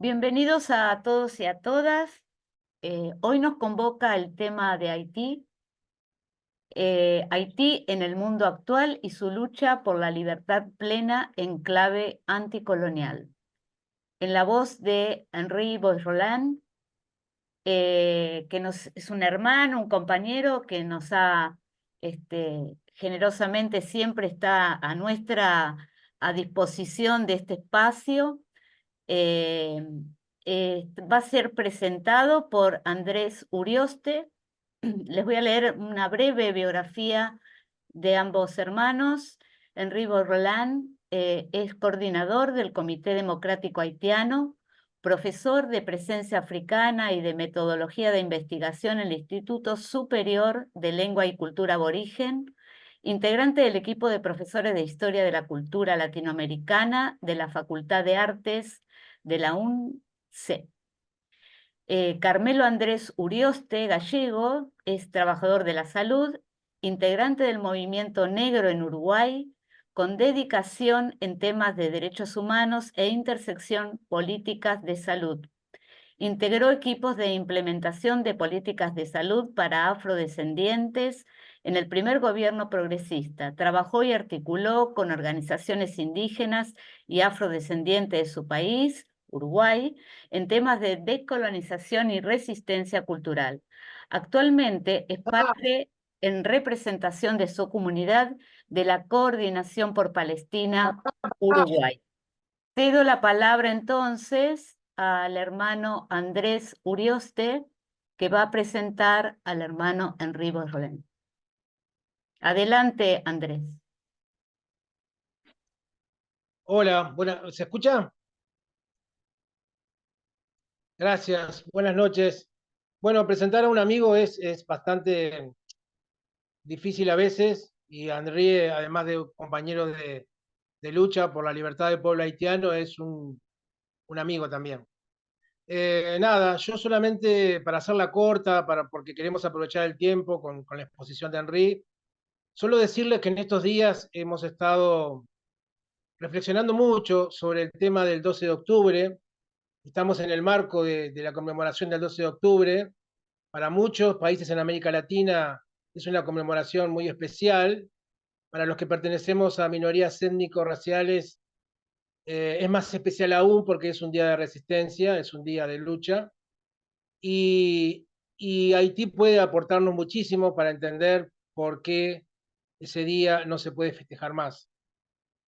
Bienvenidos a todos y a todas. Hoy nos convoca el tema de Haití, Haití en el mundo actual y su lucha por la libertad plena en clave anticolonial. En la voz de Henri Bois-Roland, es un hermano, un compañero que nos ha generosamente siempre está a disposición de este espacio. Eh, Va a ser presentado por Andrés Urioste. Les voy a leer una breve biografía de ambos hermanos. Enrico Roland es coordinador del Comité Democrático Haitiano, profesor de presencia africana y de metodología de investigación en el Instituto Superior de Lengua y Cultura Aborigen, integrante del equipo de profesores de Historia de la Cultura Latinoamericana de la Facultad de Artes de la UNC. Carmelo Andrés Urioste Gallego es trabajador de la salud, integrante del movimiento negro en Uruguay, con dedicación en temas de derechos humanos e intersección políticas de salud. Integró equipos de implementación de políticas de salud para afrodescendientes en el primer gobierno progresista. Trabajó y articuló con organizaciones indígenas y afrodescendientes de su país, Uruguay, en temas de decolonización y resistencia cultural. Actualmente es parte en representación de su comunidad de la Coordinación por Palestina, Uruguay. Cedo la palabra entonces al hermano Andrés Urioste, que va a presentar al hermano Henri Bois-Roland. Adelante, Andrés. Hola, ¿se escucha? Gracias, buenas noches. Bueno, presentar a un amigo es bastante difícil a veces y André, además de compañero de lucha por la libertad del pueblo haitiano, es un amigo también. Nada, yo solamente para hacerla corta, porque queremos aprovechar el tiempo con la exposición de Henry, solo decirles que en estos días hemos estado reflexionando mucho sobre el tema del 12 de octubre. Estamos en el marco de la conmemoración del 12 de octubre. Para muchos países en América Latina es una conmemoración muy especial. Para los que pertenecemos a minorías étnico-raciales es más especial aún porque es un día de resistencia, es un día de lucha. Y, y Haití puede aportarnos muchísimo para entender por qué ese día no se puede festejar más.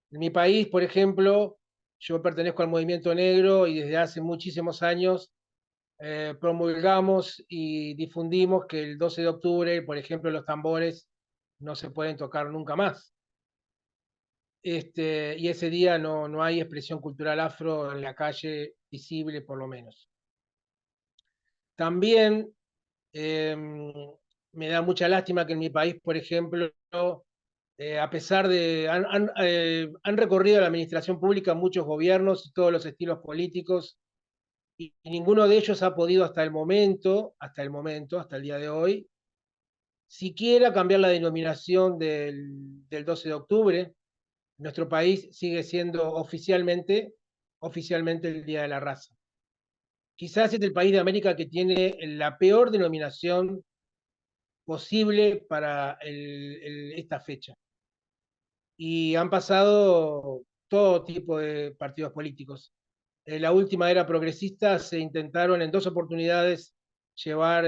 En mi país, por ejemplo, yo pertenezco al movimiento negro y desde hace muchísimos años promulgamos y difundimos que el 12 de octubre, por ejemplo, los tambores no se pueden tocar nunca más. Y ese día no hay expresión cultural afro en la calle visible, por lo menos. También eh, me da mucha lástima que en mi país, por ejemplo, a pesar de, han recorrido la administración pública muchos gobiernos y todos los estilos políticos, y ninguno de ellos ha podido hasta el día de hoy, siquiera cambiar la denominación del 12 de octubre. Nuestro país sigue siendo oficialmente el Día de la Raza. Quizás es el país de América que tiene la peor denominación posible para esta fecha. Y han pasado todo tipo de partidos políticos. En la última era progresista se intentaron en dos oportunidades llevar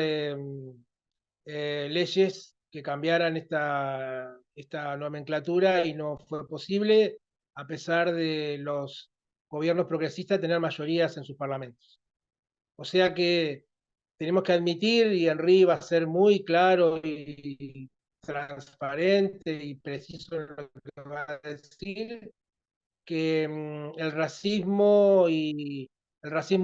leyes que cambiaran esta nomenclatura y no fue posible, a pesar de los gobiernos progresistas tener mayorías en sus parlamentos. O sea que tenemos que admitir, y Henry va a ser muy claro y transparente y preciso en lo que va a decir, que el racismo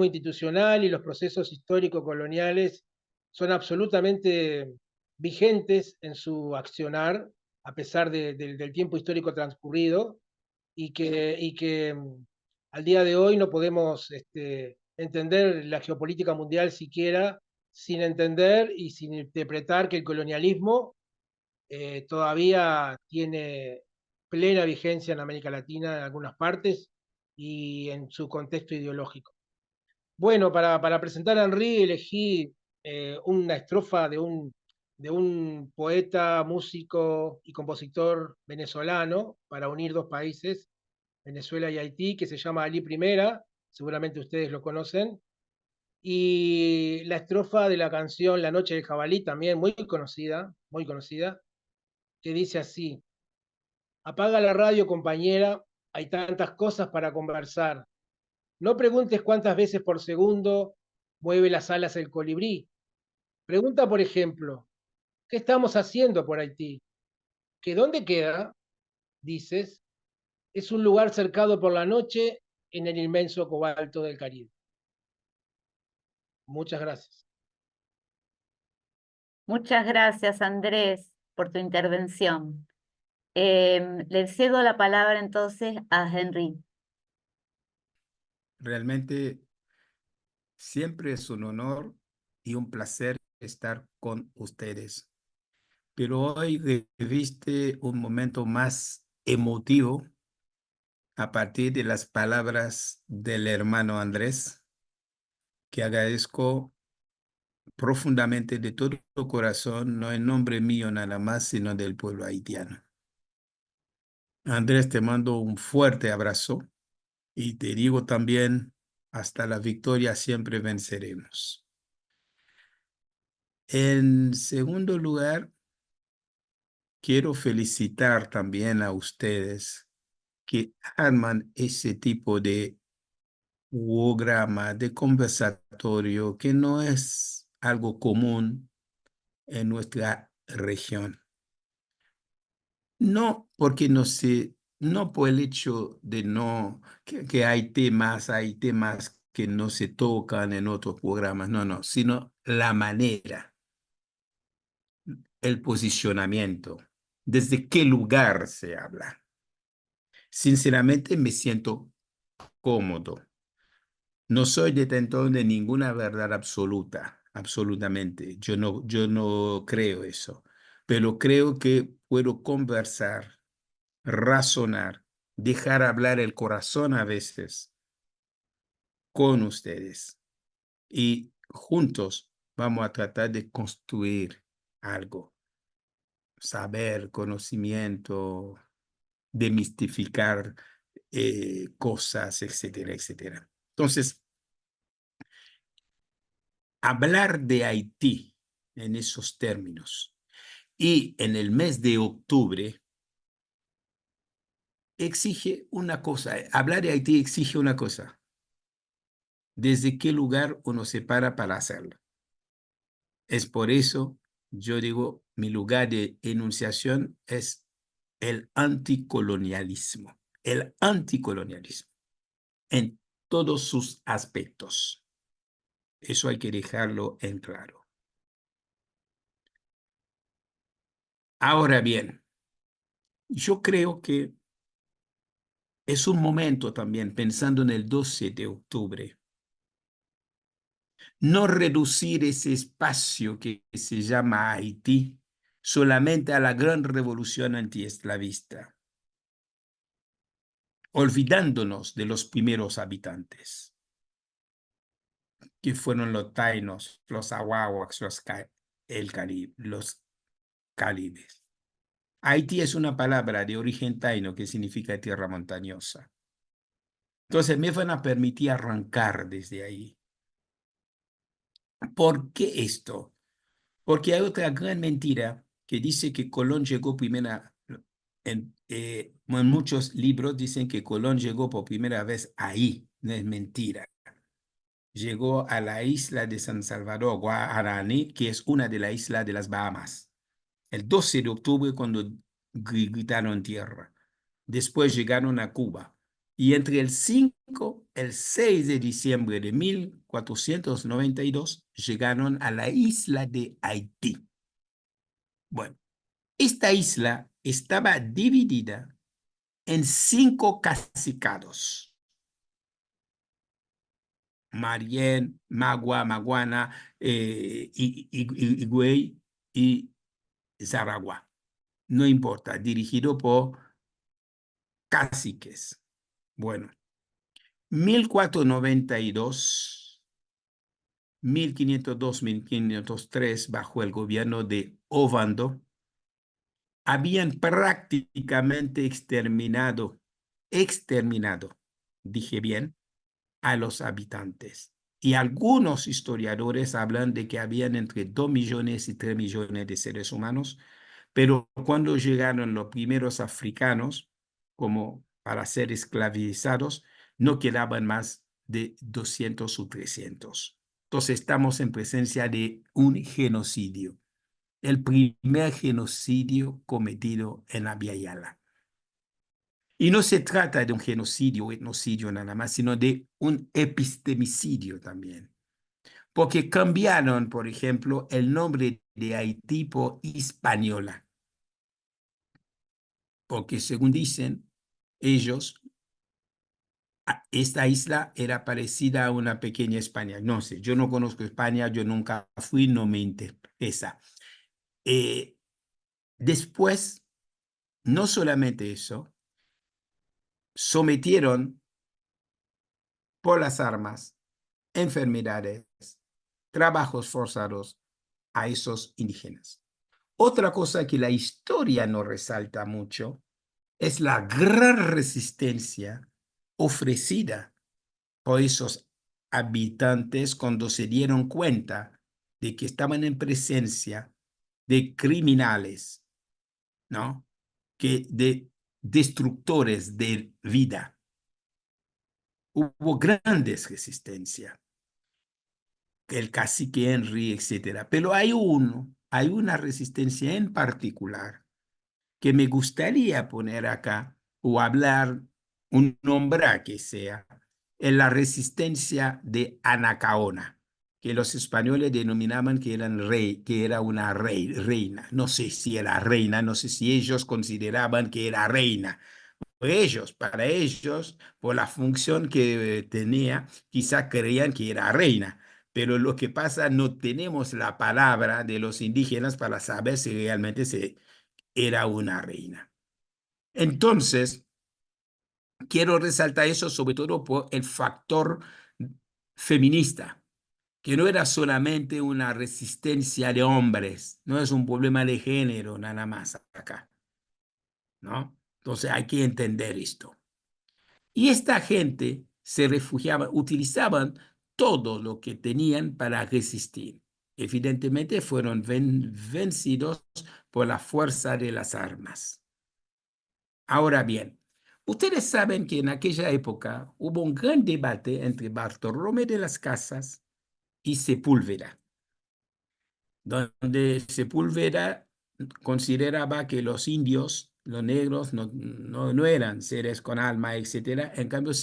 institucional y los procesos históricos coloniales son absolutamente vigentes en su accionar, a pesar del tiempo histórico transcurrido, y que al día de hoy no podemos entender la geopolítica mundial siquiera sin entender y sin interpretar que el colonialismo todavía tiene plena vigencia en América Latina en algunas partes y en su contexto ideológico. Bueno, para presentar a Henry elegí una estrofa de un poeta, músico y compositor venezolano para unir dos países, Venezuela y Haití, que se llama Ali Primera, seguramente ustedes lo conocen, y la estrofa de la canción La Noche del Jabalí, también muy conocida, que dice así: apaga la radio, compañera, hay tantas cosas para conversar. No preguntes cuántas veces por segundo mueve las alas el colibrí. Pregunta, por ejemplo, ¿qué estamos haciendo por Haití? ¿Que dónde queda? Dices, es un lugar cercado por la noche en el inmenso cobalto del Caribe. Muchas gracias. Muchas gracias, Andrés, por tu intervención. Le cedo la palabra entonces a Henry. Realmente siempre es un honor y un placer estar con ustedes. Pero hoy viviste un momento más emotivo a partir de las palabras del hermano Andrés, que agradezco profundamente de todo corazón, no en nombre mío nada más, sino del pueblo haitiano. Andrés, te mando un fuerte abrazo y te digo también, hasta la victoria siempre venceremos. En segundo lugar, quiero felicitar también a ustedes que arman ese tipo de programa, de conversatorio, que no es algo común en nuestra región. No porque no por el hecho de que hay temas que no se tocan en otros programas, no, sino la manera, el posicionamiento, desde qué lugar se habla. Sinceramente me siento cómodo. No soy detentor de ninguna verdad absoluta, absolutamente. Yo no creo eso, pero creo que puedo conversar, razonar, dejar hablar el corazón a veces con ustedes y juntos vamos a tratar de construir algo, saber, conocimiento, demistificar cosas, etcétera, etcétera. Entonces, hablar de Haití en esos términos y en el mes de octubre exige una cosa, hablar de Haití exige una cosa, ¿desde qué lugar uno se para hacerlo? Es por eso, yo digo, mi lugar de enunciación es el anticolonialismo en todos sus aspectos. Eso hay que dejarlo en claro. Ahora bien, yo creo que es un momento también, pensando en el 12 de octubre, no reducir ese espacio que se llama Haití solamente a la gran revolución antiesclavista, olvidándonos de los primeros habitantes, que fueron los tainos, los ahuahuas, los calibes. Haití es una palabra de origen taino que significa tierra montañosa. Entonces me van a permitir arrancar desde ahí. ¿Por qué esto? Porque hay otra gran mentira que dice que Colón llegó primera, en muchos libros dicen que Colón llegó por primera vez ahí, no es mentira. Llegó a la isla de San Salvador, Guaraní, que es una de las islas de las Bahamas, el 12 de octubre cuando gritaron tierra. Después llegaron a Cuba. Y entre el 5 y el 6 de diciembre de 1492 llegaron a la isla de Haití. Bueno, esta isla estaba dividida en 5 cacicados: Marién, Magua, Maguana, Higüey y Zaragua. No importa, dirigido por caciques. Bueno, 1492 1502-1503, bajo el gobierno de Ovando, habían prácticamente exterminado, dije bien, a los habitantes. Y algunos historiadores hablan de que habían entre 2 millones y 3 millones de seres humanos, pero cuando llegaron los primeros africanos, como para ser esclavizados, no quedaban más de 200 o 300. Entonces estamos en presencia de un genocidio, el primer genocidio cometido en la Via Yala. Y no se trata de un genocidio o etnocidio nada más, sino de un epistemicidio también. Porque cambiaron, por ejemplo, el nombre de Haití por Hispaniola. Porque según dicen ellos, esta isla era parecida a una pequeña España. No sé, yo no conozco España, yo nunca fui, no me interesa. Después, no solamente eso, sometieron por las armas, enfermedades, trabajos forzados a esos indígenas. Otra cosa que la historia no resalta mucho es la gran resistencia ofrecida por esos habitantes cuando se dieron cuenta de que estaban en presencia de criminales, ¿no? De destructores de vida. Hubo grandes resistencias, el cacique Henry, etcétera. Pero hay una resistencia en particular que me gustaría poner acá o hablar, un nombre que sea, en la resistencia de Anacaona, que los españoles denominaban que que era una reina. No sé si era reina, no sé si ellos consideraban que era reina. Para ellos, por la función que tenía, quizá creían que era reina. Pero lo que pasa, no tenemos la palabra de los indígenas para saber si realmente era una reina. Entonces, quiero resaltar eso sobre todo por el factor feminista, que no era solamente una resistencia de hombres, no es un problema de género nada más acá, ¿no? Entonces hay que entender esto. Y esta gente se refugiaba, utilizaban todo lo que tenían para resistir. Evidentemente fueron vencidos por la fuerza de las armas. Ahora bien, ustedes saben que en aquella época hubo un gran debate entre Bartolomé de las Casas y Sepúlveda, donde Sepúlveda consideraba que los indios, los negros, no eran seres con alma, etc. En cambio,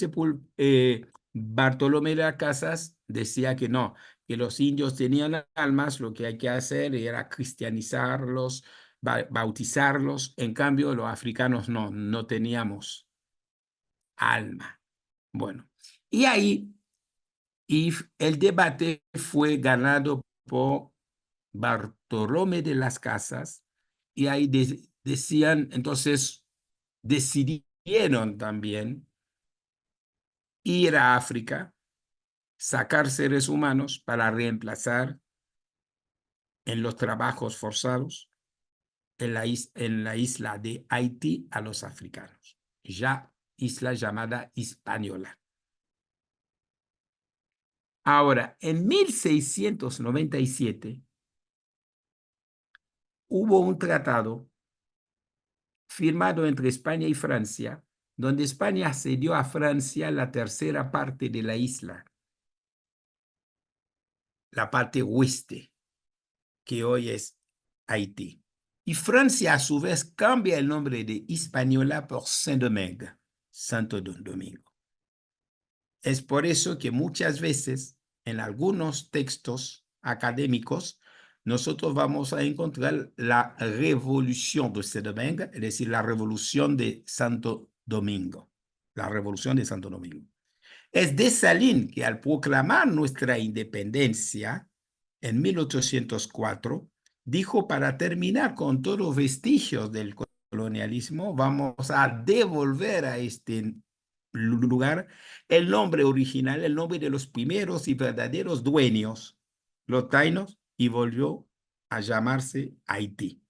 Bartolomé de las Casas decía que no, que los indios tenían almas, lo que hay que hacer era cristianizarlos, bautizarlos. En cambio, los africanos no teníamos alma. Bueno, y ahí el debate fue ganado por Bartolomé de las Casas, y ahí decían, entonces decidieron también ir a África, sacar seres humanos para reemplazar en los trabajos forzados en la isla de Haití a los africanos, ya isla llamada Hispaniola. Ahora, en 1697 hubo un tratado firmado entre España y Francia, donde España cedió a Francia la tercera parte de la isla, la parte oeste, que hoy es Haití. Y Francia, a su vez, cambia el nombre de Hispaniola por Saint-Domingue, Santo Domingo. Es por eso que muchas veces en algunos textos académicos nosotros vamos a encontrar la revolución de Saint-Domingue, es decir, la revolución de Santo Domingo. La revolución de Santo Domingo. Es Dessalines que al proclamar nuestra independencia en 1804, dijo: para terminar con todos los vestigios del colonialismo, vamos a devolver a este lugar el nombre original, el nombre de los primeros y verdaderos dueños los tainos y volvió a llamarse Haití.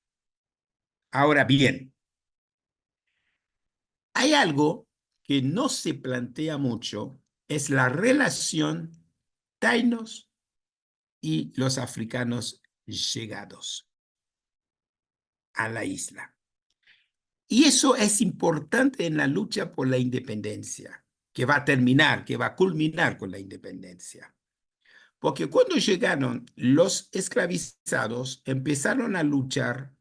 Ahora bien, hay algo que no se plantea mucho, es la relación tainos y los africanos llegados a la isla. Y eso es importante en la lucha por la independencia, que va a terminar, que va a culminar con la independencia. Porque cuando llegaron los esclavizados, empezaron a luchar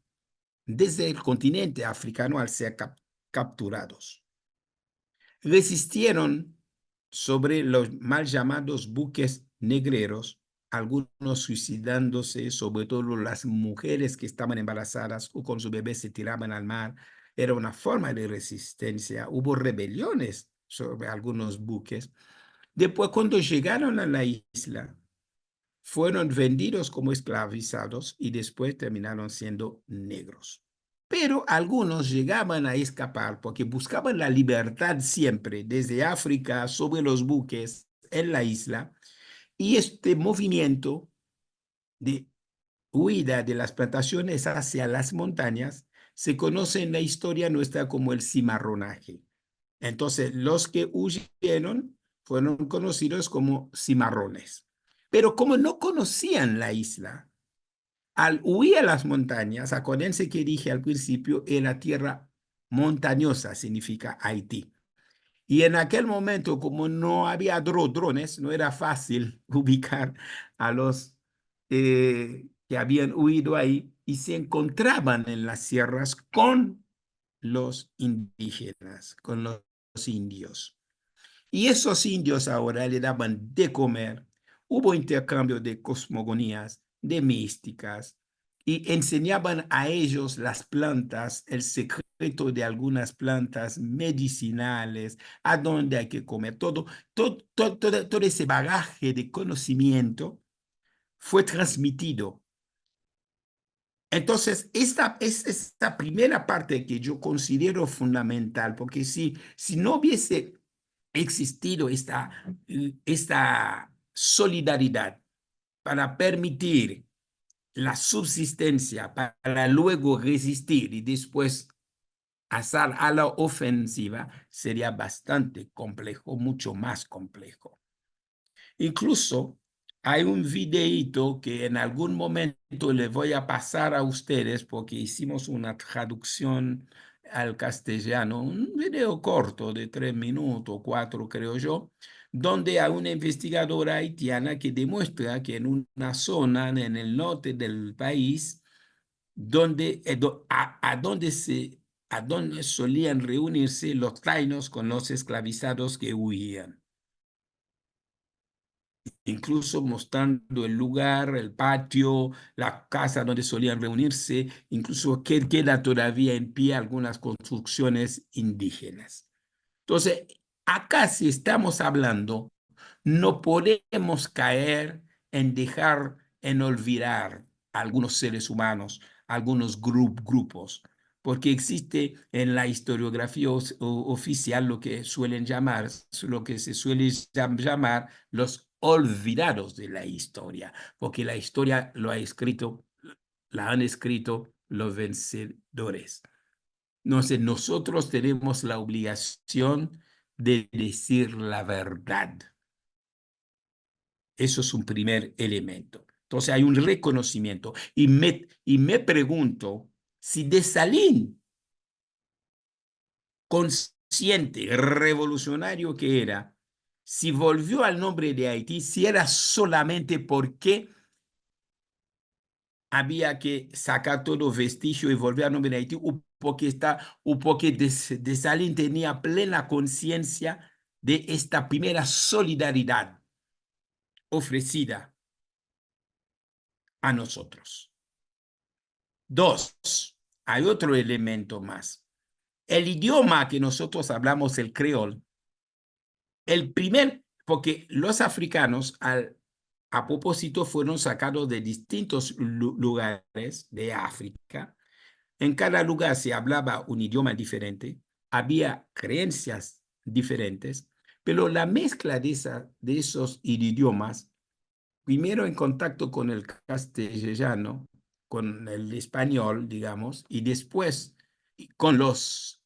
desde el continente africano al ser capturados. Resistieron sobre los mal llamados buques negreros, algunos suicidándose, sobre todo las mujeres que estaban embarazadas o con su bebé se tiraban al mar. Era una forma de resistencia. Hubo rebeliones sobre algunos buques. Después, cuando llegaron a la isla, fueron vendidos como esclavizados y después terminaron siendo negros. Pero algunos llegaban a escapar porque buscaban la libertad siempre, desde África, sobre los buques, en la isla, y este movimiento de huida de las plantaciones hacia las montañas se conoce en la historia nuestra como el cimarronaje. Entonces, los que huyeron fueron conocidos como cimarrones. Pero como no conocían la isla, al huir a las montañas, acuérdense que dije al principio, era tierra montañosa, significa Haití. Y en aquel momento, como no había drones, no era fácil ubicar a los que habían huido ahí y se encontraban en las sierras con los indígenas, con los indios. Y esos indios ahora le daban de comer. Hubo intercambio de cosmogonías, de místicas, y enseñaban a ellos las plantas, el secreto de algunas plantas medicinales, a dónde hay que comer. Todo ese bagaje de conocimiento fue transmitido. Entonces, esta es esta primera parte que yo considero fundamental, porque si no hubiese existido esta solidaridad para permitir la subsistencia, para luego resistir y después hacer a la ofensiva, sería bastante complejo, mucho más complejo. Incluso hay un videíto que en algún momento le voy a pasar a ustedes porque hicimos una traducción al castellano, un video corto de 3 minutos, 4 creo yo, donde hay una investigadora haitiana que demuestra que en una zona en el norte del país, donde, a donde solían reunirse los tainos con los esclavizados que huían, incluso mostrando el lugar, el patio, la casa donde solían reunirse, incluso que queda todavía en pie algunas construcciones indígenas. Entonces, acá si estamos hablando, no podemos caer en dejar, en olvidar a algunos seres humanos, algunos grupos, porque existe en la historiografía oficial lo que se suele llamar los olvidados de la historia, porque la historia la han escrito los vencedores. Entonces, nosotros tenemos la obligación de decir la verdad. Eso es un primer elemento. Entonces, hay un reconocimiento. Y me pregunto si Dessalines, consciente, revolucionario que era, si volvió al nombre de Haití, si era solamente porque había que sacar todo vestigio y volver al nombre de Haití, o porque Dessalines tenía plena conciencia de esta primera solidaridad ofrecida a nosotros. Dos, hay otro elemento más. El idioma que nosotros hablamos, el creol, porque los africanos a propósito fueron sacados de distintos lugares de África. En cada lugar se hablaba un idioma diferente, había creencias diferentes, pero la mezcla de esos idiomas primero en contacto con el castellano, con el español, digamos, y después con los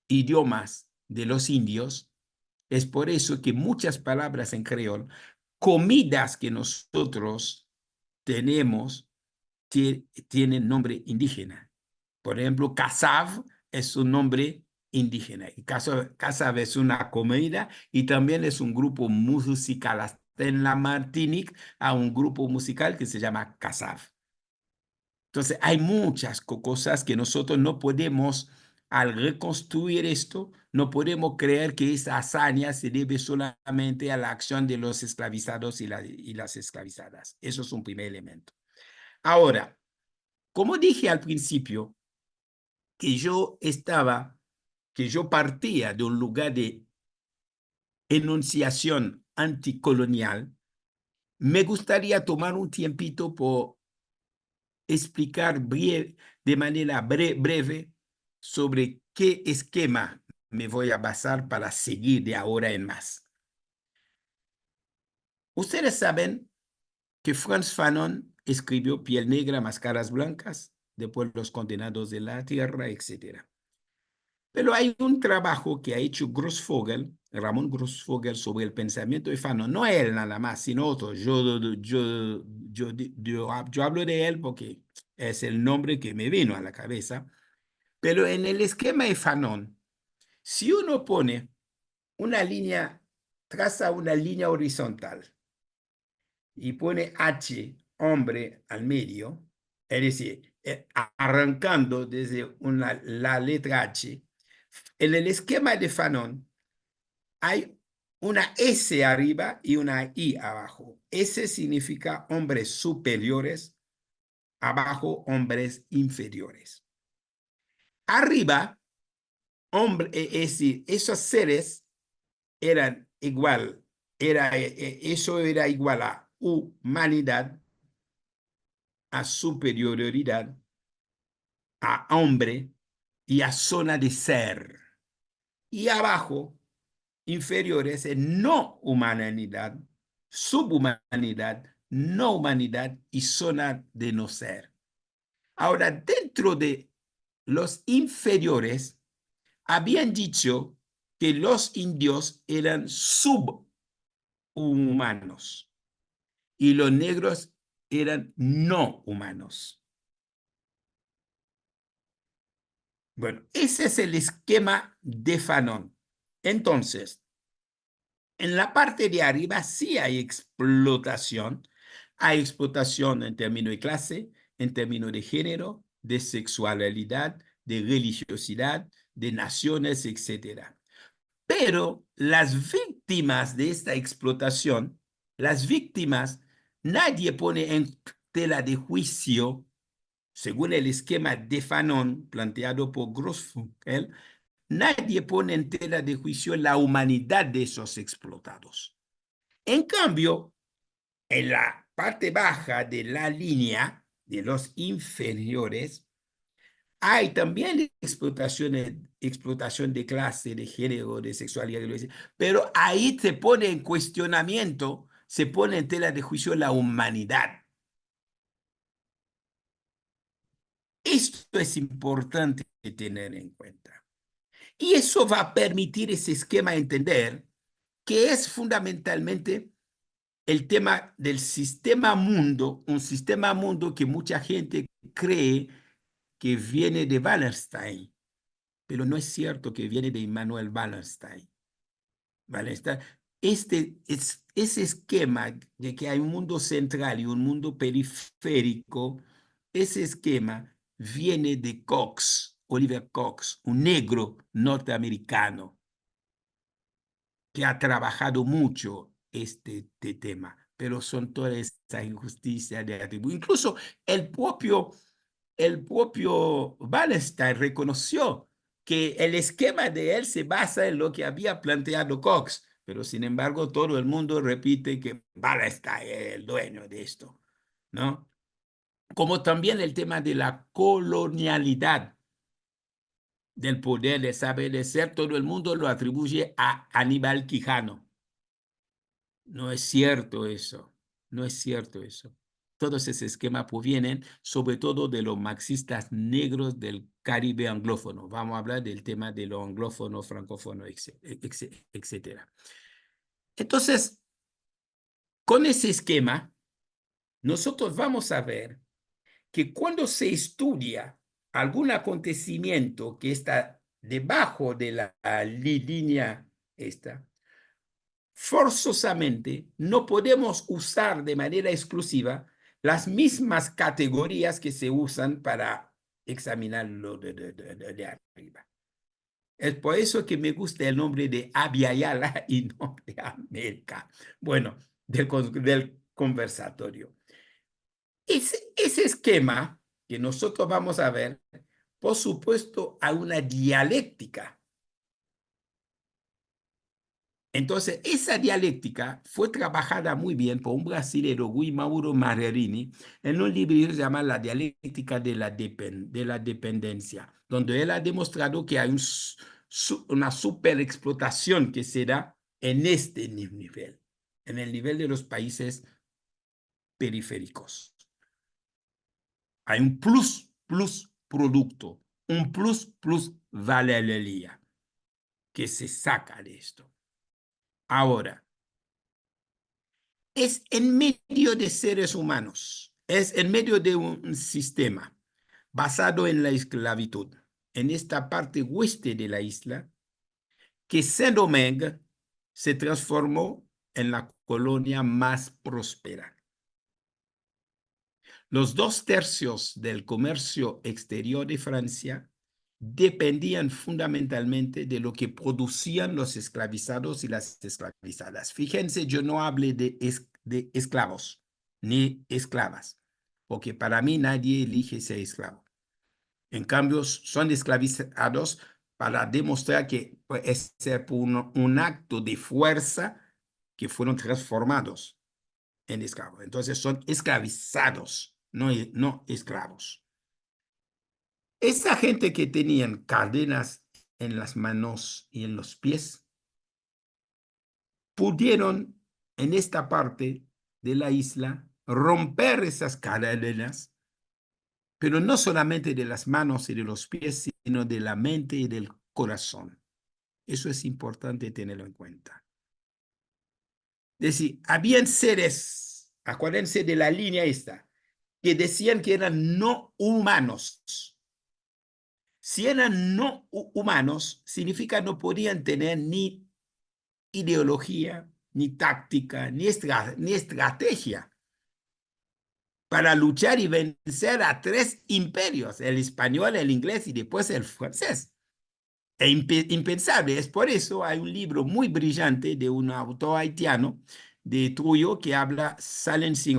idiomas de los indios. Es por eso que muchas palabras en creol, comidas que nosotros tenemos, tienen nombre indígena. Por ejemplo, casav es un nombre indígena. Y casav es una comida y también es un grupo musical. Hasta en la Martinique hay un grupo musical que se llama casav. Entonces, hay muchas cosas que nosotros no podemos, al reconstruir esto, no podemos creer que esa hazaña se debe solamente a la acción de los esclavizados y las esclavizadas. Eso es un primer elemento. Ahora, como dije al principio, que yo partía de un lugar de enunciación anticolonial, me gustaría tomar un tiempito por explicar de manera breve sobre qué esquema me voy a basar para seguir de ahora en más. Ustedes saben que Frantz Fanon escribió Piel Negra, Máscaras Blancas, después Los Condenados de la Tierra, etc. Pero hay un trabajo que ha hecho Grossfogel, Ramón Grossfogel, sobre el pensamiento de Fanon. No él nada más, sino otros. Yo hablo de él porque es el nombre que me vino a la cabeza. Pero en el esquema de Fanon, si uno pone una línea, traza una línea horizontal y pone H, hombre, al medio, es decir, arrancando desde la letra H, en el esquema de Fanon hay una S arriba y una I abajo. S significa hombres superiores, abajo hombres inferiores. Arriba, es decir, esos seres eran igual, eso era igual a humanidad, a superioridad, a hombre y a zona de ser. Y abajo, inferiores en no humanidad, subhumanidad, no humanidad y zona de no ser. Ahora, dentro de los inferiores, habían dicho que los indios eran subhumanos y los negros eran no humanos. Bueno, ese es el esquema de Fanon. Entonces, en la parte de arriba sí hay explotación. Hay explotación en términos de clase, en términos de género, de sexualidad, de religiosidad, de naciones, etc. Pero las víctimas de esta explotación, las víctimas, nadie pone en tela de juicio, según el esquema de Fanon planteado por Grossfogel, nadie pone en tela de juicio la humanidad de esos explotados. En cambio, en la parte baja de la línea de los inferiores, hay también explotación de clase, de género, de sexualidad, pero ahí se pone en cuestionamiento, se pone en tela de juicio la humanidad. Esto es importante tener en cuenta. Y eso va a permitir ese esquema entender que es fundamentalmente el tema del sistema mundo, un sistema mundo que mucha gente cree que viene de Wallerstein, pero no es cierto que viene de Immanuel Wallerstein. Ese esquema de que hay un mundo central y un mundo periférico, ese esquema viene de Cox, Oliver Cox, un negro norteamericano que ha trabajado mucho este tema, pero son todas estas injusticias de atributo. Incluso el propio Wallenstein reconoció que el esquema de él se basa en lo que había planteado Cox, pero sin embargo todo el mundo repite que Wallenstein es el dueño de esto, ¿no? Como también el tema de la colonialidad del poder, de saber de ser, todo el mundo lo atribuye a Aníbal Quijano. No es cierto eso. No es cierto eso. Todos esos esquemas provienen sobre todo de los marxistas negros del Caribe anglófono. Vamos a hablar del tema de lo anglófono, francófono, etc. Entonces, con ese esquema, nosotros vamos a ver que cuando se estudia algún acontecimiento que está debajo de la línea esta, forzosamente no podemos usar de manera exclusiva las mismas categorías que se usan para examinarlo de arriba. Es por eso que me gusta el nombre de Abya Yala y no de América. Bueno, del conversatorio. Ese esquema que nosotros vamos a ver, por supuesto, hay una dialéctica. Entonces, esa dialéctica fue trabajada muy bien por un brasileño, Guy Mauro Marerini, en un libro que se llama La dialéctica de la dependencia, donde él ha demostrado que hay una superexplotación que se da en este nivel, en el nivel de los países periféricos. Hay un plus producto, un plus valería que se saca de esto. Ahora, es en medio de seres humanos, es en medio de un sistema basado en la esclavitud, en esta parte oeste de la isla, que Saint-Domingue se transformó en la colonia más próspera. Los 2/3 del comercio exterior de Francia dependían fundamentalmente de lo que producían los esclavizados y las esclavizadas. Fíjense, yo no hablé de esclavos ni esclavas, porque para mí nadie elige ser esclavo. En cambio, son esclavizados para demostrar que es por un acto de fuerza que fueron transformados en esclavos. Entonces son esclavizados, no esclavos. Esa gente que tenían cadenas en las manos y en los pies, pudieron en esta parte de la isla romper esas cadenas, pero no solamente de las manos y de los pies, sino de la mente y del corazón. Eso es importante tenerlo en cuenta. Es decir, habían seres, acuérdense de la línea esta, que decían que eran no humanos. Si eran no humanos, significa no podían tener ni ideología, ni táctica, ni estrategia para luchar y vencer a 3 imperios, el español, el inglés y después el francés. Es impensable. Es por eso hay un libro muy brillante de un autor haitiano, de Trujillo, que habla Silencing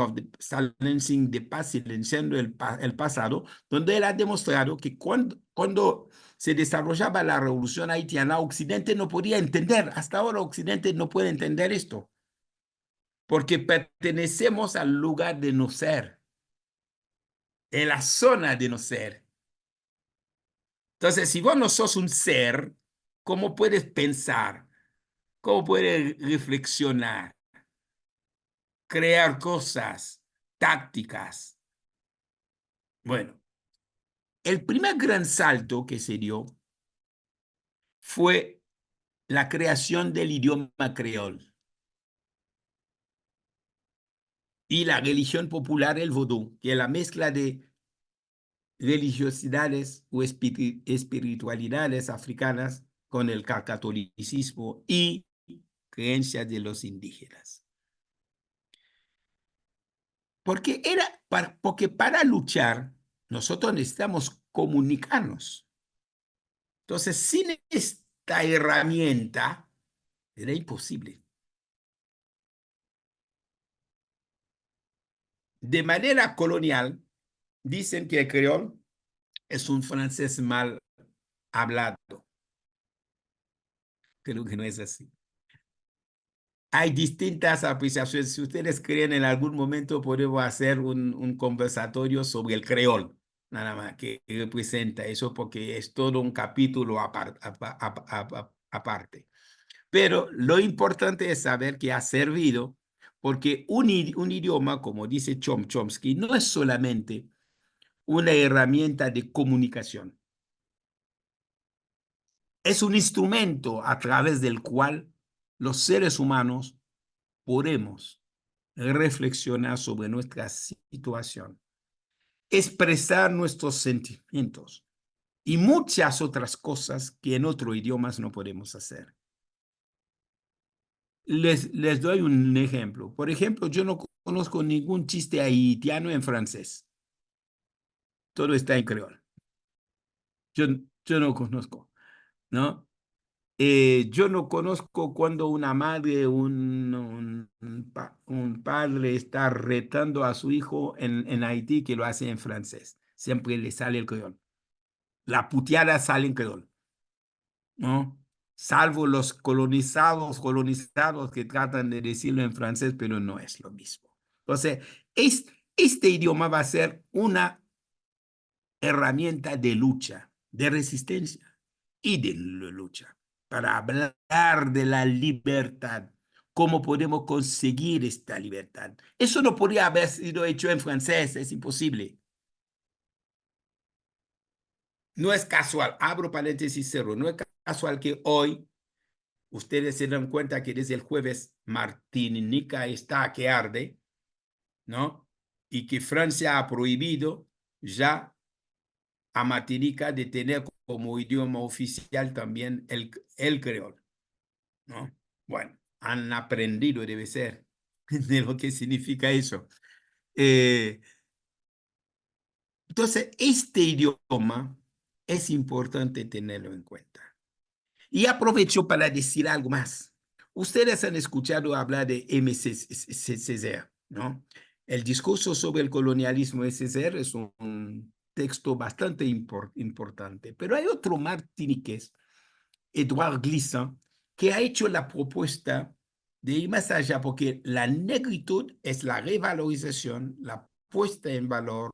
the Past, silenciando el pasado, donde él ha demostrado que cuando se desarrollaba la revolución haitiana, Occidente no podía entender, hasta ahora Occidente no puede entender esto, porque pertenecemos al lugar de no ser, en la zona de no ser. Entonces, si vos no sos un ser, ¿cómo puedes pensar? ¿Cómo puedes reflexionar? Crear cosas, tácticas. Bueno, el primer gran salto que se dio fue la creación del idioma creol y la religión popular, el vodú, que es la mezcla de religiosidades o espiritualidades africanas con el catolicismo y creencias de los indígenas. Porque para luchar nosotros necesitamos comunicarnos. Entonces, sin esta herramienta, era imposible. De manera colonial, dicen que el creol es un francés mal hablado. Creo que no es así. Hay distintas apreciaciones. Si ustedes creen, en algún momento podemos hacer un conversatorio sobre el creol, nada más, que representa eso, porque es todo un capítulo aparte. Pero lo importante es saber que ha servido porque un idioma, como dice Chomsky, no es solamente una herramienta de comunicación. Es un instrumento a través del cual los seres humanos podemos reflexionar sobre nuestra situación, expresar nuestros sentimientos y muchas otras cosas que en otros idiomas no podemos hacer. Les doy un ejemplo. Por ejemplo, yo no conozco ningún chiste haitiano en francés. Todo está en creol. Yo, yo no conozco, ¿no? Yo no conozco cuando una madre, un padre está retando a su hijo en Haití que lo hace en francés. Siempre le sale el creol. La puteada sale en creol, ¿no? Salvo los colonizados que tratan de decirlo en francés, pero no es lo mismo. Entonces, este idioma va a ser una herramienta de lucha, de resistencia y de lucha para hablar de la libertad. ¿Cómo podemos conseguir esta libertad? Eso no podría haber sido hecho en francés, es imposible. No es casual, abro paréntesis cero, no es casual que hoy ustedes se dan cuenta que desde el jueves Martinica está que arde, ¿no? Y que Francia ha prohibido ya a Martinica de tener como idioma oficial también el creol, ¿no? Bueno, han aprendido, debe ser, de lo que significa eso. Entonces, este idioma es importante tenerlo en cuenta. Y aprovecho para decir algo más. Ustedes han escuchado hablar de M.C. Césaire, ¿no? El discurso sobre el colonialismo de Césaire es un texto bastante importante, pero hay otro martiniqués, Edouard Glissant, que ha hecho la propuesta de ir más allá, porque la negritud es la revalorización, la puesta en valor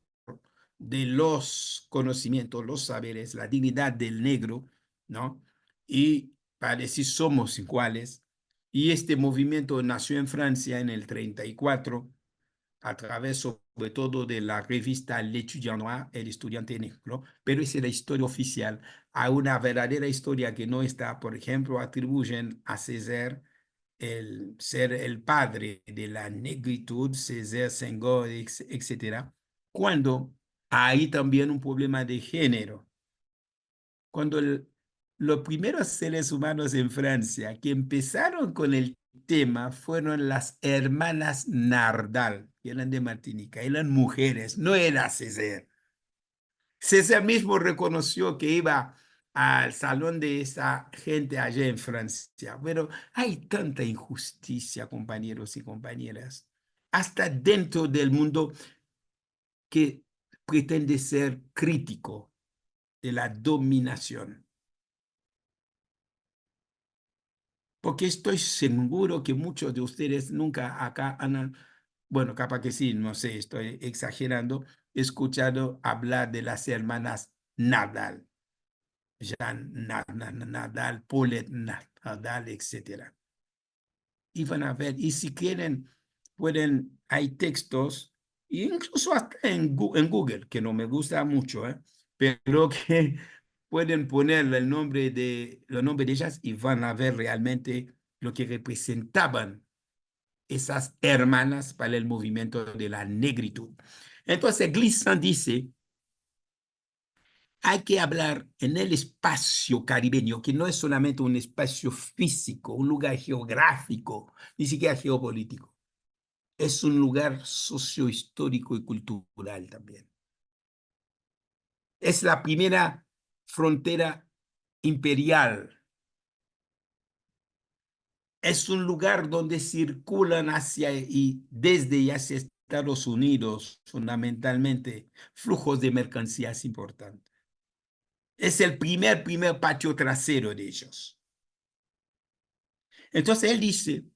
de los conocimientos, los saberes, la dignidad del negro, ¿no? Y para decir somos iguales. Y este movimiento nació en Francia en el 34 a través sobre todo de la revista L'Étudiant Noir, el estudiante negro, pero esa es la historia oficial. Hay una verdadera historia que no está, por ejemplo, atribuyen a Césaire el ser el padre de la negritud, Césaire, Senghor, etcétera, cuando hay también un problema de género. Cuando los primeros seres humanos en Francia que empezaron con el tema fueron las hermanas Nardal, que eran de Martinica, eran mujeres, no era Césaire. Césaire mismo reconoció que iba al salón de esa gente allá en Francia. Pero hay tanta injusticia, compañeros y compañeras, hasta dentro del mundo que pretende ser crítico de la dominación. Porque estoy seguro que muchos de ustedes nunca acá han, bueno, capaz que sí, no sé, estoy exagerando, escuchado hablar de las hermanas Nadal, Jean Nadal, Paulette Nadal, etcétera. Y van a ver, y si quieren, pueden, hay textos, incluso hasta en Google, que no me gusta mucho, pero que pueden poner los nombres de ellas y van a ver realmente lo que representaban esas hermanas para el movimiento de la negritud. Entonces, Glissant dice, hay que hablar en el espacio caribeño, que no es solamente un espacio físico, un lugar geográfico, ni siquiera geopolítico. Es un lugar sociohistórico y cultural también. Es la primera frontera imperial. Es un lugar donde circulan hacia y desde y hacia Estados Unidos, fundamentalmente, flujos de mercancías importantes. Es el primer patio trasero de ellos. Entonces él dice,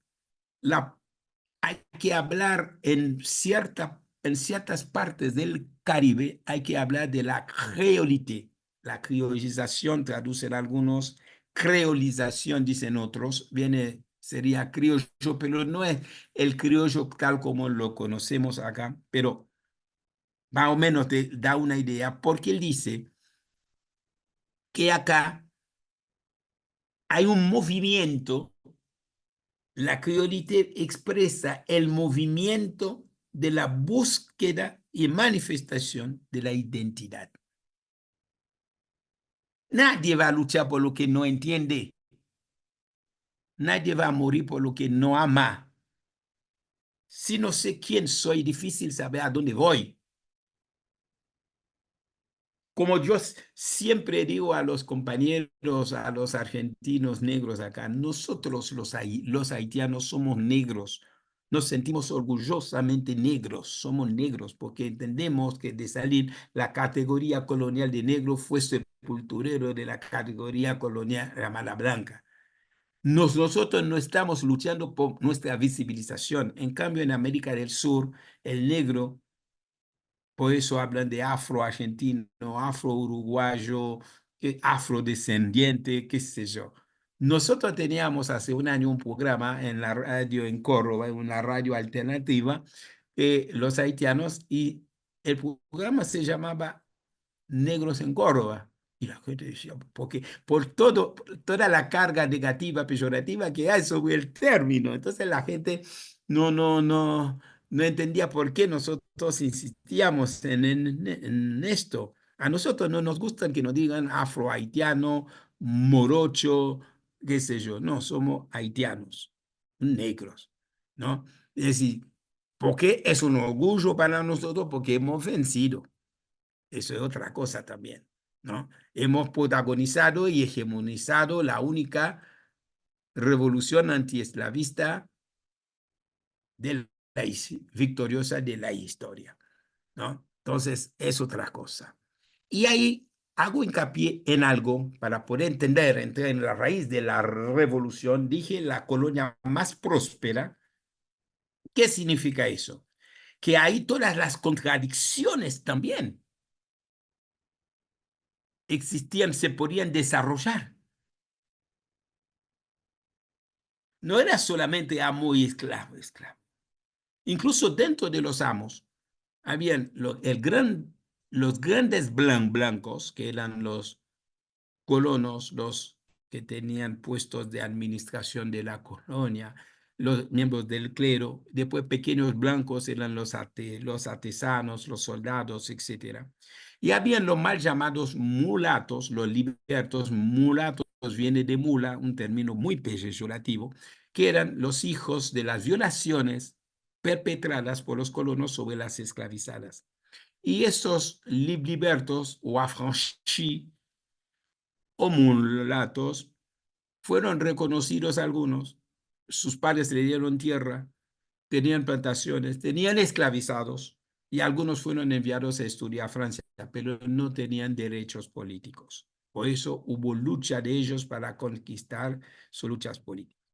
hay que hablar en ciertas partes del Caribe, hay que hablar de la creolité. La creolización, traducen algunos, creolización, dicen otros, viene sería criollo, pero no es el criollo tal como lo conocemos acá, pero más o menos te da una idea, porque él dice que acá hay un movimiento, la criolité expresa el movimiento de la búsqueda y manifestación de la identidad. Nadie va a luchar por lo que no entiende. Nadie va a morir por lo que no ama. Si no sé quién soy, difícil saber a dónde voy. Como yo siempre digo a los compañeros, a los argentinos negros acá, nosotros los haitianos somos negros, nos sentimos orgullosamente negros, somos negros porque entendemos que de salir la categoría colonial de negro fue sepulturero de la categoría colonial de la mala blanca. Nosotros no estamos luchando por nuestra visibilización. En cambio, en América del Sur, el negro, por eso hablan de afro-argentino, afro-uruguayo, afrodescendiente, qué sé yo. Nosotros teníamos hace un año un programa en la radio en Córdoba, en una radio alternativa, los haitianos, y el programa se llamaba Negros en Córdoba. Y la gente decía, porque por toda la carga negativa, peyorativa que hay sobre el término. Entonces la gente no entendía por qué nosotros insistíamos en esto. A nosotros no nos gustan que nos digan afro-haitiano, morocho, qué sé yo. No, somos haitianos, negros, ¿no? Es decir, porque es un orgullo para nosotros porque hemos vencido. Eso es otra cosa también, ¿no? Hemos protagonizado y hegemonizado la única revolución antiesclavista victoriosa de la historia, ¿no? Entonces, es otra cosa. Y ahí hago hincapié en algo para poder entender, en la raíz de la revolución, dije la colonia más próspera. ¿Qué significa eso? Que hay todas las contradicciones también existían, se podían desarrollar. No era solamente amo y esclavo, esclavo. Incluso dentro de los amos, habían los grandes blancos, que eran los colonos, los que tenían puestos de administración de la colonia, los miembros del clero, después pequeños blancos eran los artesanos, los soldados, etc. Y habían los mal llamados mulatos, los libertos. Mulatos viene de mula, un término muy peyorativo, que eran los hijos de las violaciones perpetradas por los colonos sobre las esclavizadas. Y estos libertos o affranchis o mulatos fueron reconocidos algunos. Sus padres le dieron tierra, tenían plantaciones, tenían esclavizados y algunos fueron enviados a estudiar a Francia, pero no tenían derechos políticos. Por eso hubo lucha de ellos para conquistar sus luchas políticas.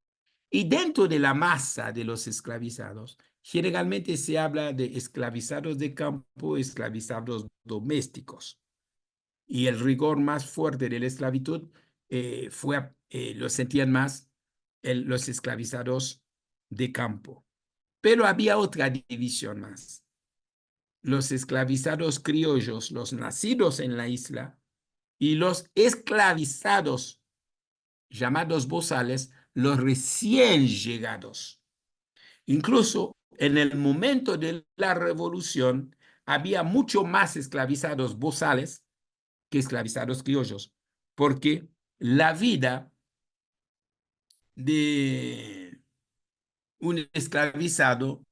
Y dentro de la masa de los esclavizados, generalmente se habla de esclavizados de campo, esclavizados domésticos. Y el rigor más fuerte de la esclavitud lo sentían más los esclavizados de campo. Pero había otra división más. Los esclavizados criollos, los nacidos en la isla, y los esclavizados, llamados bozales, los recién llegados. Incluso en el momento de la revolución, había mucho más esclavizados bozales que esclavizados criollos, porque la vida de un esclavizado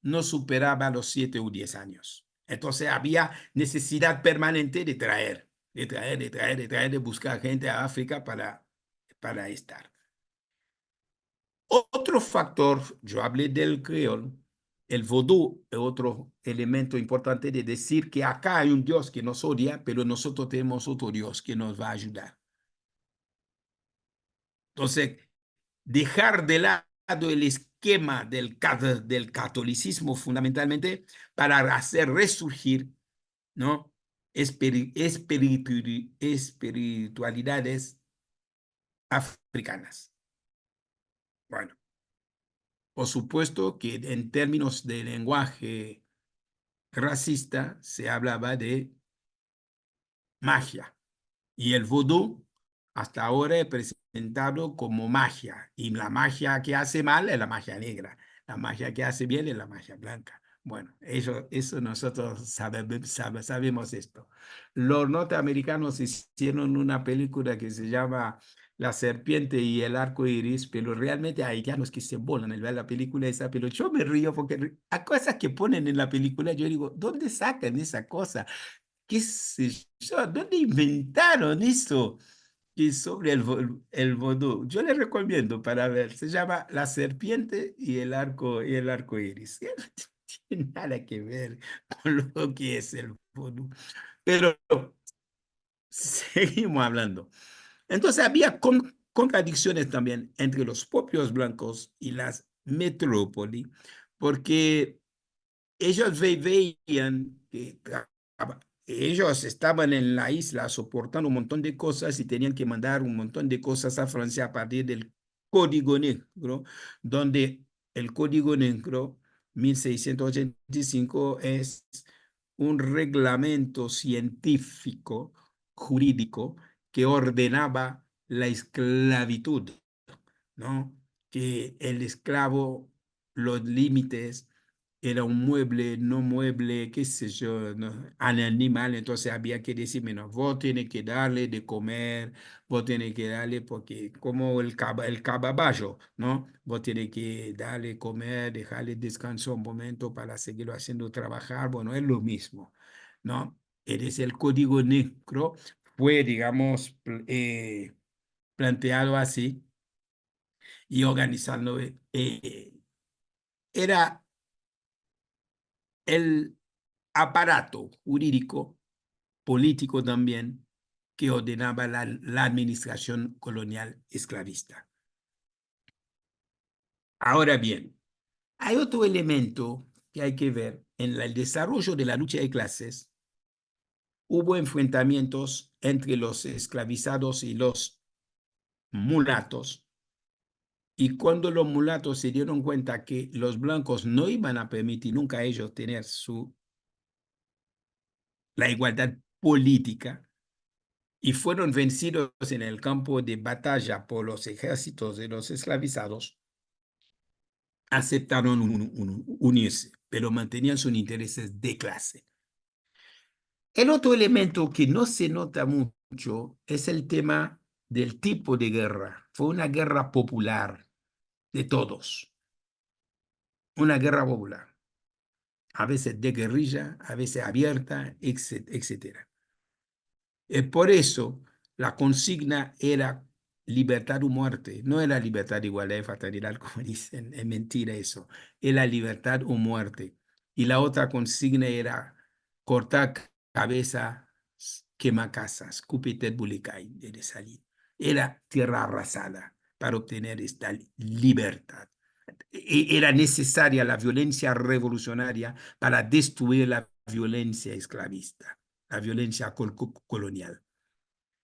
no superaba los 7 o 10 años. Entonces había necesidad permanente de traer, de buscar gente a África para estar. Otro factor, yo hablé del creol, el vodú es otro elemento importante de decir que acá hay un Dios que nos odia, pero nosotros tenemos otro Dios que nos va a ayudar. Entonces, dejar de lado el esquema del catolicismo fundamentalmente para hacer resurgir, ¿no? Espiritualidades africanas. Bueno, Por supuesto que en términos de lenguaje racista se hablaba de magia. Y el vudú hasta ahora es presentado como magia. Y la magia que hace mal es la magia negra. La magia que hace bien es la magia blanca. Bueno, eso nosotros sabemos esto. Los norteamericanos hicieron una película que se llama La serpiente y el arco iris, pero realmente hay haitianos que se volan al ver la película esa, pero yo me río porque a cosas que ponen en la película, yo digo, ¿dónde sacan esa cosa? ¿Qué sé yo? ¿Dónde inventaron eso? Que es sobre el vodú. Yo les recomiendo para ver. Se llama La serpiente y el arco iris. No tiene nada que ver con lo que es el vodú. Pero seguimos hablando. Entonces había contradicciones también entre los propios blancos y las metrópoli, porque ellos veían que ellos estaban en la isla soportando un montón de cosas y tenían que mandar un montón de cosas a Francia a partir del Código Negro, donde el Código Negro 1685 es un reglamento científico, jurídico, que ordenaba la esclavitud, ¿no? Que el esclavo, los límites, era un mueble, no mueble, qué sé yo, ¿no? Al animal, entonces había que decir, menos, vos tenés que darle de comer, vos tenés que darle, porque como el caballo, ¿no? Vos tenés que darle comer, dejarle descansar un momento para seguirlo haciendo trabajar, bueno, es lo mismo, ¿no? Eres el código negro, fue, digamos, planteado así y organizando. Era el aparato jurídico, político también, que ordenaba la administración colonial esclavista. Ahora bien, hay otro elemento que hay que ver. En el desarrollo de la lucha de clases, hubo enfrentamientos entre los esclavizados y los mulatos. Y cuando los mulatos se dieron cuenta que los blancos no iban a permitir nunca a ellos tener la igualdad política y fueron vencidos en el campo de batalla por los ejércitos de los esclavizados, aceptaron unirse, pero mantenían sus intereses de clase. El otro elemento que no se nota mucho es el tema del tipo de guerra. Fue una guerra popular de todos, una guerra popular, a veces de guerrilla, a veces abierta, etcétera. Por eso la consigna era libertad o muerte, no era libertad, igualdad y fraternidad, como dicen, es mentira eso, era libertad o muerte. Y la otra consigna era cortar cabeza, quema casas, cupitet bulicay, de salir. Era tierra arrasada para obtener esta libertad. Era necesaria la violencia revolucionaria para destruir la violencia esclavista, la violencia colonial.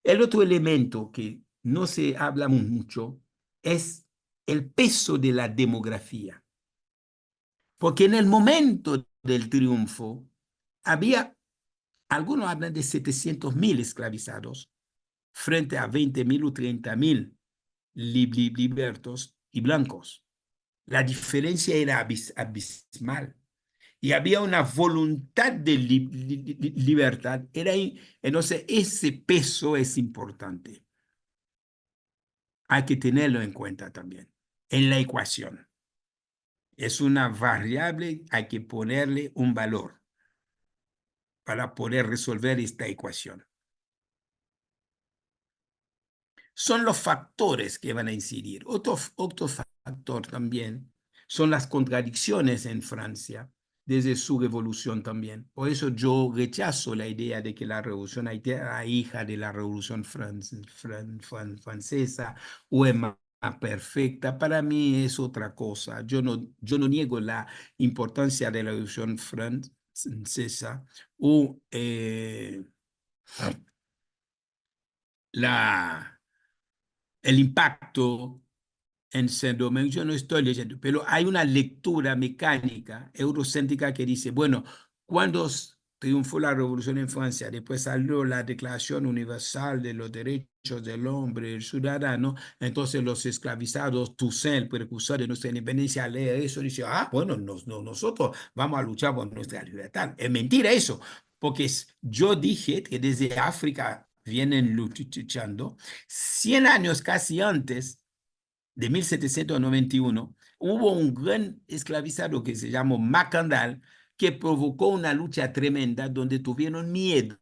El otro elemento que no se habla mucho es el peso de la demografía, porque en el momento del triunfo había, algunos hablan de 700.000 esclavizados frente a 20.000 o 30.000 libertos y blancos. La diferencia era abismal y había una voluntad de libertad. Entonces, ese peso es importante. Hay que tenerlo en cuenta también en la ecuación. Es una variable, hay que ponerle un valor para poder resolver esta ecuación. Son los factores que van a incidir. Otro factor también son las contradicciones en Francia desde su revolución también. Por eso yo rechazo la idea de que la revolución haitiana era hija de la revolución francesa o es más perfecta. Para mí es otra cosa. Yo no niego la importancia de la revolución francesa o el impacto en Saint-Domingue, yo no estoy leyendo, pero hay una lectura mecánica eurocéntrica que dice, bueno, cuando triunfó la revolución en Francia, después salió la Declaración Universal de los Derechos del Hombre, el ciudadano, entonces los esclavizados, Toussaint, el precursor de nuestra independencia, lee eso y dice, ah, bueno, nosotros vamos a luchar por nuestra libertad. Es mentira eso, porque yo dije que desde África vienen luchando 100 años casi antes de 1791, hubo un gran esclavizado que se llamó Macandal, que provocó una lucha tremenda donde tuvieron miedo,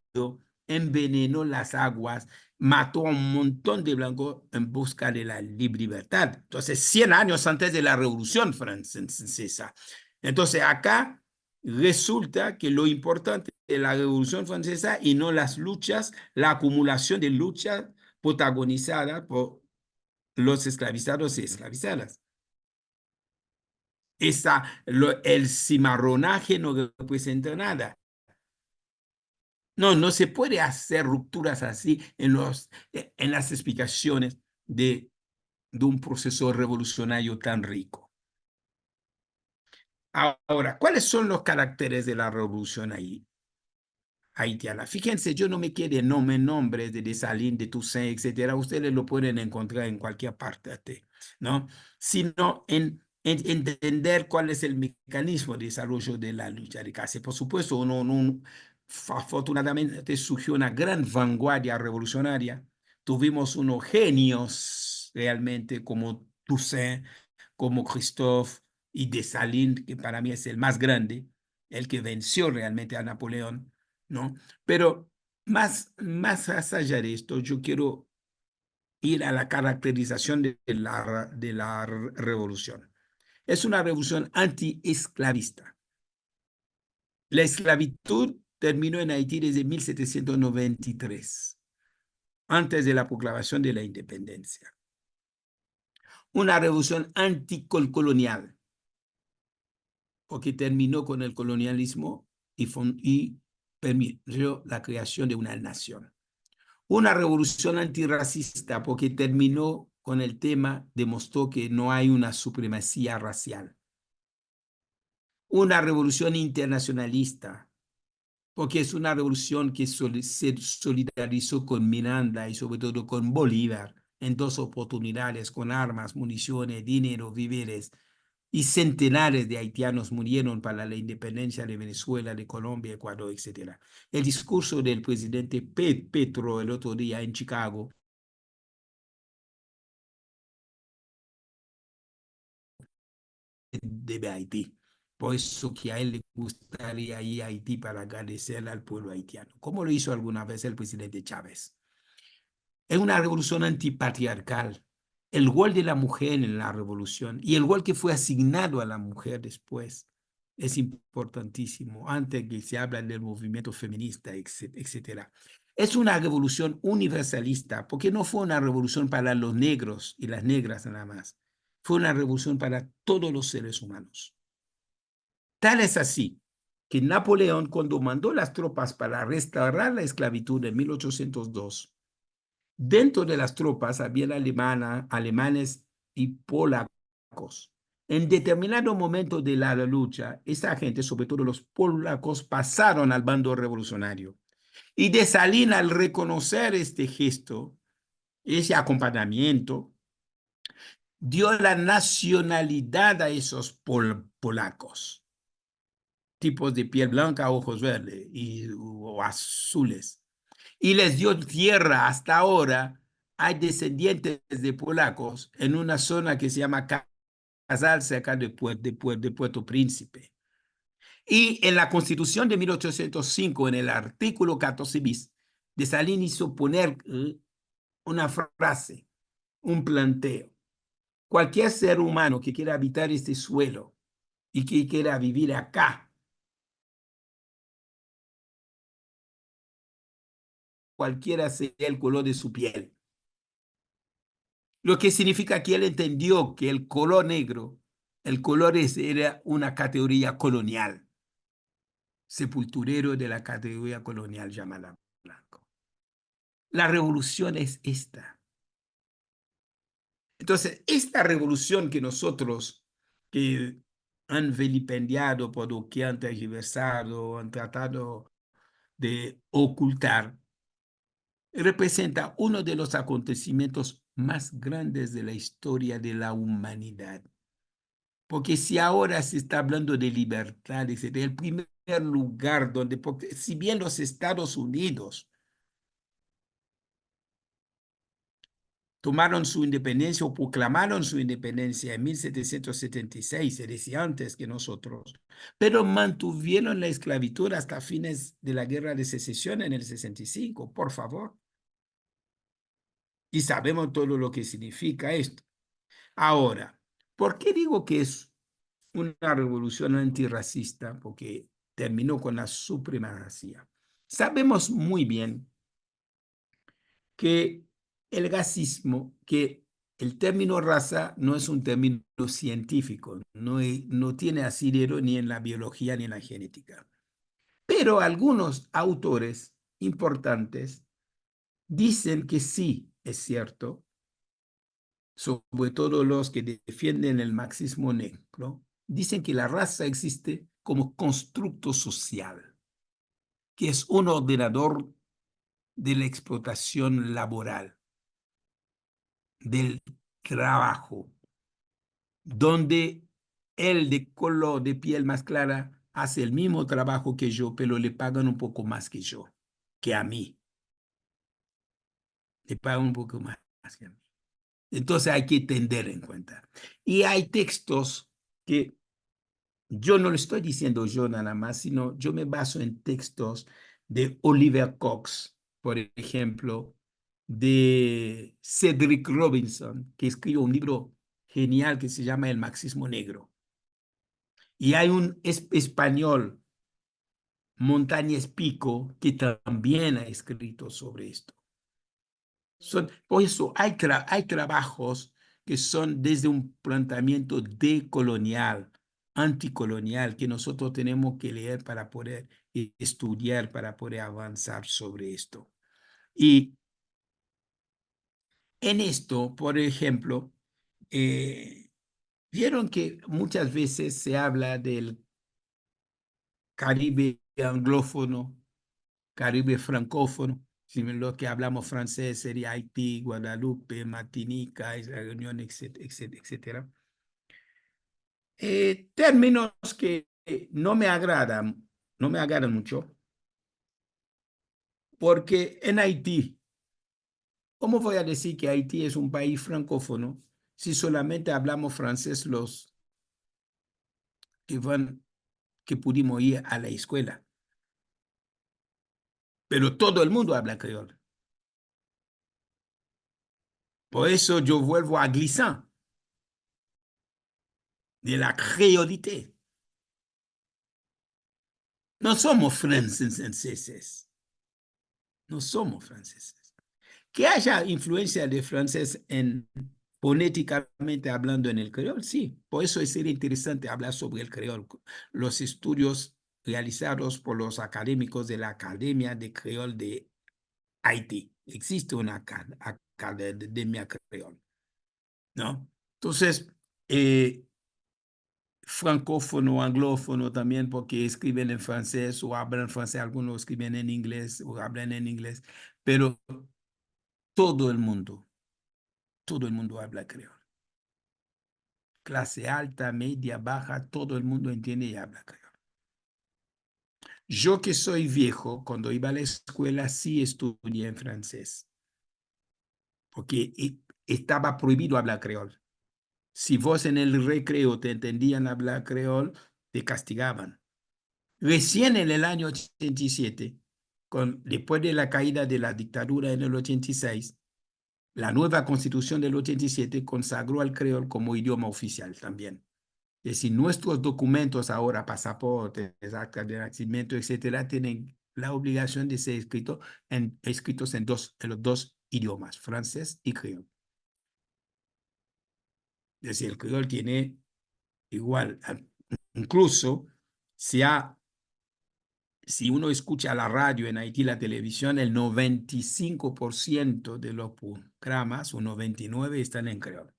envenenó las aguas, mató a un montón de blancos en busca de la libertad. Entonces, 100 años antes de la Revolución Francesa. Entonces, acá resulta que lo importante es la Revolución Francesa y no las luchas, la acumulación de luchas protagonizadas por los esclavizados y esclavizadas. El cimarronaje no representa nada. No se puede hacer rupturas así en las explicaciones de un proceso revolucionario tan rico. Ahora, ¿cuáles son los caracteres de la revolución ahí? Haitiana? Fíjense, yo no me quedé nombre de Dessalines, de Toussaint, etcétera. Ustedes lo pueden encontrar en cualquier parte, ¿no? Sino en entender cuál es el mecanismo de desarrollo de la lucha de clase. Por supuesto, afortunadamente surgió una gran vanguardia revolucionaria. Tuvimos unos genios realmente como Toussaint, como Christophe y Dessalines, que para mí es el más grande, el que venció realmente a Napoleón, ¿no? Pero más allá de esto, yo quiero ir a la caracterización de la revolución. Es una revolución anti-esclavista. La esclavitud terminó en Haití desde 1793, antes de la proclamación de la independencia. Una revolución anticolonial, porque terminó con el colonialismo y permitió la creación de una nación. Una revolución antirracista, porque terminó con el tema, demostró que no hay una supremacía racial. Una revolución internacionalista, porque es una revolución que se solidarizó con Miranda y sobre todo con Bolívar en dos oportunidades, con armas, municiones, dinero, víveres, y centenares de haitianos murieron para la independencia de Venezuela, de Colombia, Ecuador, etc. El discurso del presidente Petro el otro día en Chicago de Haití. Por eso que a él le gustaría ir a Haití para agradecerle al pueblo haitiano, como lo hizo alguna vez el presidente Chávez. Es una revolución antipatriarcal. El rol de la mujer en la revolución y el rol que fue asignado a la mujer después es importantísimo, antes que se habla del movimiento feminista, etc. Es una revolución universalista, porque no fue una revolución para los negros y las negras nada más. Fue una revolución para todos los seres humanos. Tal es así que Napoleón, cuando mandó las tropas para restaurar la esclavitud en 1802, dentro de las tropas había alemanes y polacos. En determinado momento de la lucha, esa gente, sobre todo los polacos, pasaron al bando revolucionario. Y Dessalines, al reconocer este gesto, ese acompañamiento, dio la nacionalidad a esos polacos, tipos de piel blanca, ojos verdes o azules, y les dio tierra. Hasta ahora hay descendientes de polacos en una zona que se llama Casal, cerca de Puerto Príncipe. Y en la Constitución de 1805, en el artículo 14 bis, Dessalines hizo poner una frase, un planteo. Cualquier ser humano que quiera habitar este suelo y que quiera vivir acá, cualquiera sea el color de su piel. Lo que significa que él entendió que el color negro, el color era una categoría colonial, sepulturero de la categoría colonial llamada blanco. La revolución es esta. Entonces, esta revolución que nosotros, que han vilipendiado por lo que han tergiversado, han tratado de ocultar, representa uno de los acontecimientos más grandes de la historia de la humanidad. Porque si ahora se está hablando de libertad, etc., el primer lugar donde, porque si bien los Estados Unidos tomaron su independencia o proclamaron su independencia en 1776, es decir, antes que nosotros, pero mantuvieron la esclavitud hasta fines de la Guerra de Secesión en el 65, por favor. Y sabemos todo lo que significa esto. Ahora, ¿por qué digo que es una revolución antirracista? Porque terminó con la supremacía. Sabemos muy bien que el racismo, que el término raza no es un término científico, no tiene asidero ni en la biología ni en la genética. Pero algunos autores importantes dicen que sí es cierto, sobre todo los que defienden el marxismo negro, dicen que la raza existe como constructo social, que es un ordenador de la explotación laboral, del trabajo, donde el de color de piel más clara hace el mismo trabajo que yo, pero le pagan un poco más que yo, que a mí. Le pagan un poco más que a mí. Entonces hay que tener en cuenta. Y hay textos que yo no lo estoy diciendo yo nada más, sino yo me baso en textos de Oliver Cox, por ejemplo, de Cedric Robinson, que escribió un libro genial que se llama El marxismo negro. Y hay un español, Montañez Pico, que también ha escrito sobre esto. Por eso hay trabajos que son desde un planteamiento decolonial, anticolonial, que nosotros tenemos que leer para poder estudiar, para poder avanzar sobre esto. Y en esto, por ejemplo, vieron que muchas veces se habla del Caribe anglófono, Caribe francófono. Si lo que hablamos francés sería Haití, Guadalupe, Martinica, La Reunión, etcétera, etcétera. Términos que no me agradan mucho, porque en Haití, ¿cómo voy a decir que Haití es un país francófono si solamente hablamos francés los que pudimos ir a la escuela? Pero todo el mundo habla creol. Por eso yo vuelvo a Glissant, de la creolité. No somos franceses, no somos franceses. Que haya influencia de francés en fonéticamente hablando en el creol, sí. Por eso sería interesante hablar sobre el creol. Los estudios realizados por los académicos de la Academia de Creol de Haití. Existe una academia creol, ¿no? Entonces, francófono, anglófono también, porque escriben en francés o hablan francés, algunos escriben en inglés o hablan en inglés, pero todo el mundo habla creol. Clase alta, media, baja, todo el mundo entiende y habla creol. Yo que soy viejo, cuando iba a la escuela sí estudié en francés, porque estaba prohibido hablar creol. Si vos en el recreo te entendían hablar creol, te castigaban. Recién en el año 87, después de la caída de la dictadura en el 86, la nueva constitución del 87 consagró al creol como idioma oficial también. Es decir, nuestros documentos ahora, pasaportes, actas de nacimiento, etcétera, tienen la obligación de ser escritos en los dos idiomas, francés y creol. Es decir, el creol tiene igual, incluso si uno escucha la radio en Haití, la televisión, el 95% de los programas, o 99%, están en creol.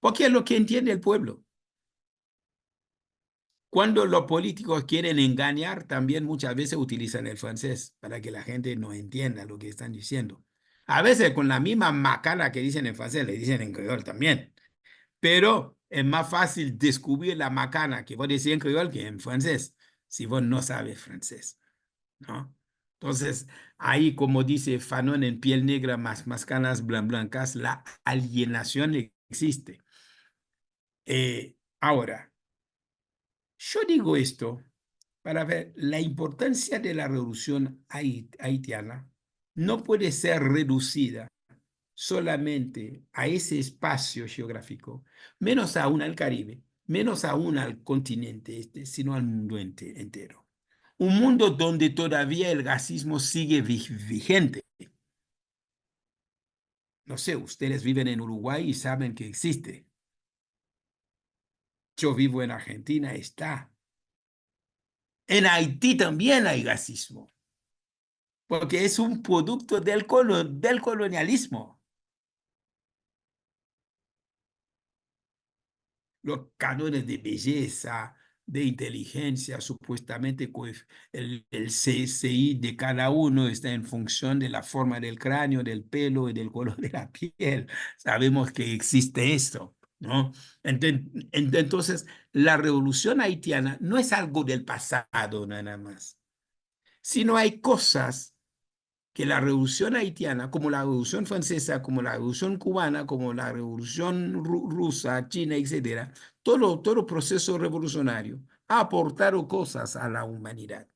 porque es lo que entiende el pueblo. Cuando los políticos quieren engañar, también muchas veces utilizan el francés para que la gente no entienda lo que están diciendo. A veces con la misma macana que dicen en francés, le dicen en creol también. Pero es más fácil descubrir la macana que vos decís en creol que en francés, si vos no sabes francés, ¿no? Entonces, ahí, como dice Fanon en Piel Negra, más canas blancas, la alienación existe. Ahora, yo digo esto para ver la importancia de la revolución haitiana no puede ser reducida solamente a ese espacio geográfico, menos aún al Caribe, menos aún al continente este, sino al mundo entero. Un mundo donde todavía el racismo sigue vigente. No sé, ustedes viven en Uruguay y saben que existe. Yo vivo en Argentina, está. En Haití también hay racismo, porque es un producto del colonialismo. Los cánones de belleza, de inteligencia, supuestamente el CSI de cada uno está en función de la forma del cráneo, del pelo y del color de la piel. Sabemos que existe esto, ¿no? Entonces, la revolución haitiana no es algo del pasado nada más, sino hay cosas que la revolución haitiana, como la revolución francesa, como la revolución cubana, como la revolución rusa, china, etcétera, todo proceso revolucionario ha aportado cosas a la humanidad.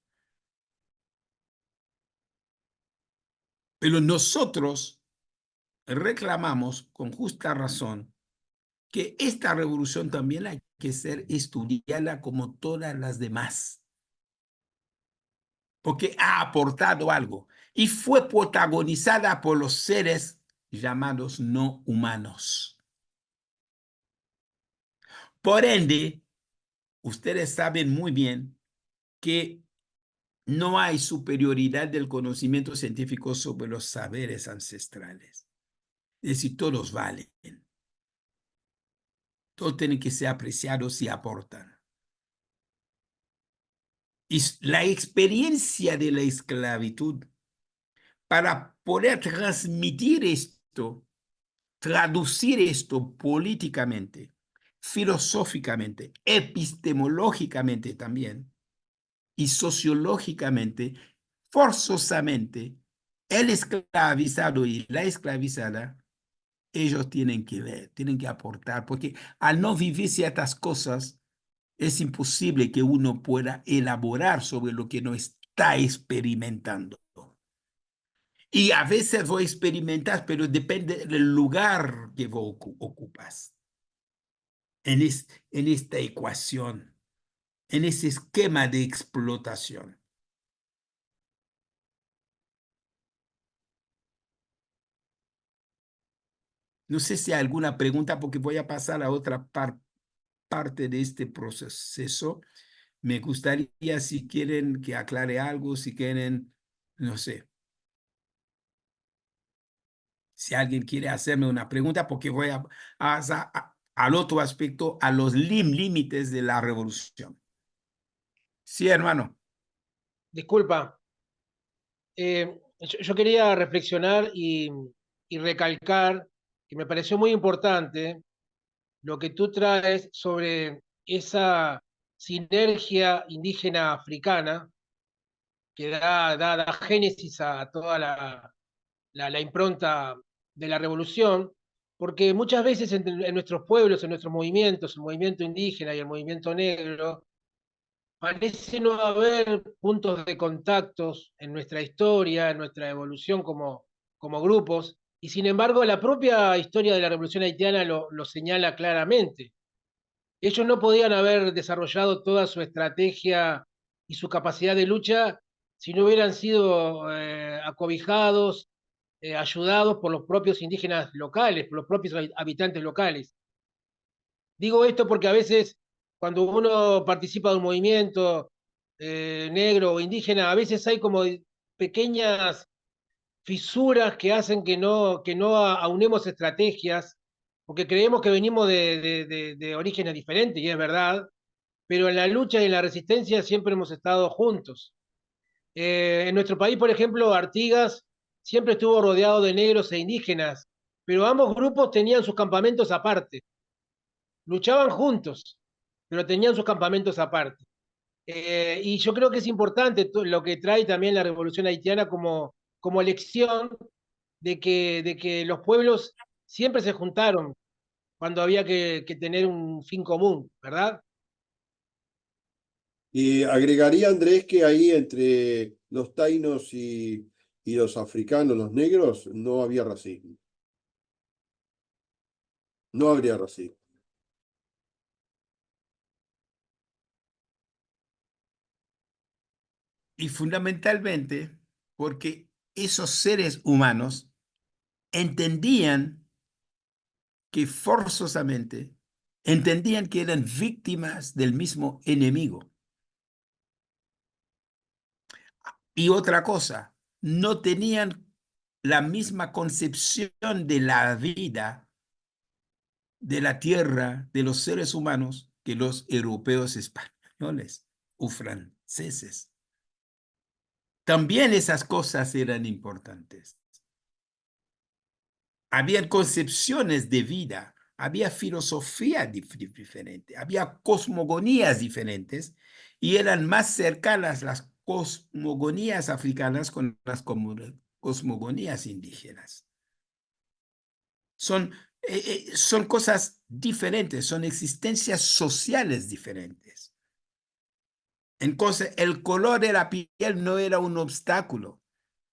Pero nosotros reclamamos con justa razón que esta revolución también hay que ser estudiada como todas las demás, porque ha aportado algo y fue protagonizada por los seres llamados no humanos. Por ende, ustedes saben muy bien que no hay superioridad del conocimiento científico sobre los saberes ancestrales. Es decir, todos valen. Todos tienen que ser apreciados y aportan. Y la experiencia de la esclavitud, para poder transmitir esto, traducir esto políticamente, filosóficamente, epistemológicamente también, y sociológicamente, forzosamente, el esclavizado y la esclavizada, ellos tienen que ver, tienen que aportar, porque al no vivir ciertas cosas, es imposible que uno pueda elaborar sobre lo que no está experimentando. Y a veces vos experimentas, pero depende del lugar que vos ocupas en esta ecuación, en ese esquema de explotación. No sé si hay alguna pregunta porque voy a pasar a otra parte de este proceso. Me gustaría si quieren que aclare algo, si quieren, no sé, si alguien quiere hacerme una pregunta porque voy al otro aspecto, a los límites de la revolución. Sí, hermano. Disculpa, yo quería reflexionar y recalcar que me pareció muy importante lo que tú traes sobre esa sinergia indígena africana que da génesis a toda la impronta de la revolución, porque muchas veces en nuestros pueblos, en nuestros movimientos, el movimiento indígena y el movimiento negro, parece no haber puntos de contactos en nuestra historia, en nuestra evolución como grupos, y sin embargo la propia historia de la revolución haitiana lo señala claramente. Ellos no podían haber desarrollado toda su estrategia y su capacidad de lucha si no hubieran sido acobijados, ayudados por los propios indígenas locales, por los propios habitantes locales. Digo esto porque a veces cuando uno participa de un movimiento negro o indígena, a veces hay como pequeñas fisuras que hacen que no aunemos estrategias, porque creemos que venimos de orígenes diferentes, y es verdad, pero en la lucha y en la resistencia siempre hemos estado juntos. En nuestro país, por ejemplo, Artigas siempre estuvo rodeado de negros e indígenas, pero ambos grupos tenían sus campamentos aparte. Luchaban juntos, pero tenían sus campamentos aparte. Y yo creo que es importante lo que trae también la revolución haitiana como lección de que los pueblos siempre se juntaron cuando había que tener un fin común, ¿verdad? Y agregaría, Andrés, que ahí entre los tainos y los africanos, los negros, no había racismo. No habría racismo. Y fundamentalmente porque esos seres humanos entendían que forzosamente, entendían que eran víctimas del mismo enemigo. Y otra cosa, no tenían la misma concepción de la vida, de la tierra, de los seres humanos que los europeos españoles o franceses. También esas cosas eran importantes. Habían concepciones de vida, había filosofía diferente, había cosmogonías diferentes y eran más cercanas las cosmogonías africanas con las cosmogonías indígenas. Son cosas diferentes, son existencias sociales diferentes. Entonces, el color de la piel no era un obstáculo,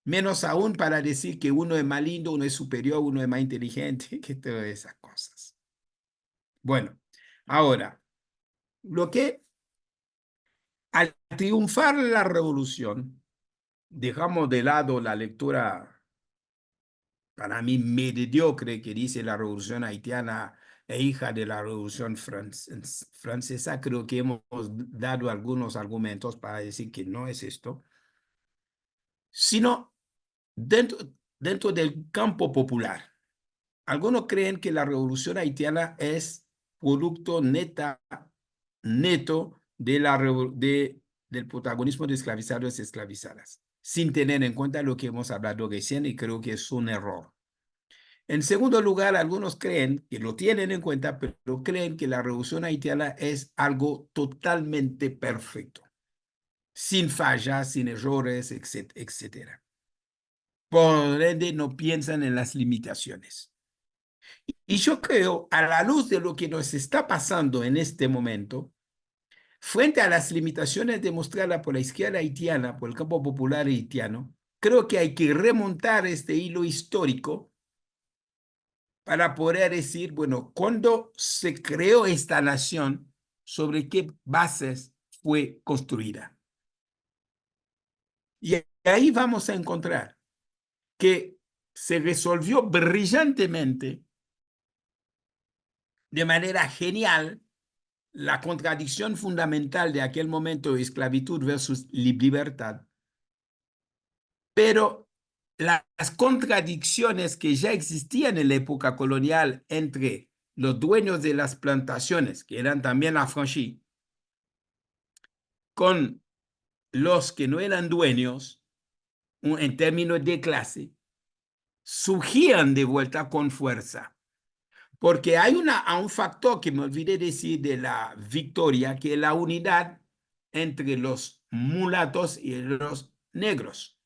menos aún para decir que uno es más lindo, uno es superior, uno es más inteligente, que todas esas cosas. Bueno, ahora, lo que al triunfar la revolución, dejamos de lado la lectura para mí mediocre que dice la revolución haitiana e hija de la revolución francesa. Creo que hemos dado algunos argumentos para decir que no es esto, sino dentro del campo popular. Algunos creen que la revolución haitiana es producto neto del protagonismo de esclavizados y esclavizadas, sin tener en cuenta lo que hemos hablado recién, y creo que es un error. En segundo lugar, algunos creen que lo tienen en cuenta, pero creen que la revolución haitiana es algo totalmente perfecto, sin fallas, sin errores, etcétera. Por ende, no piensan en las limitaciones. Y yo creo, a la luz de lo que nos está pasando en este momento, frente a las limitaciones demostradas por la izquierda haitiana, por el campo popular haitiano, creo que hay que remontar este hilo histórico para poder decir, bueno, ¿cuándo se creó esta nación? ¿Sobre qué bases fue construida? Y ahí vamos a encontrar que se resolvió brillantemente, de manera genial, la contradicción fundamental de aquel momento de esclavitud versus libertad, pero las contradicciones que ya existían en la época colonial entre los dueños de las plantaciones, que eran también affranchis, con los que no eran dueños, en términos de clase, surgían de vuelta con fuerza. Porque hay un factor que me olvidé decir de la victoria, que es la unidad entre los mulatos y los negros.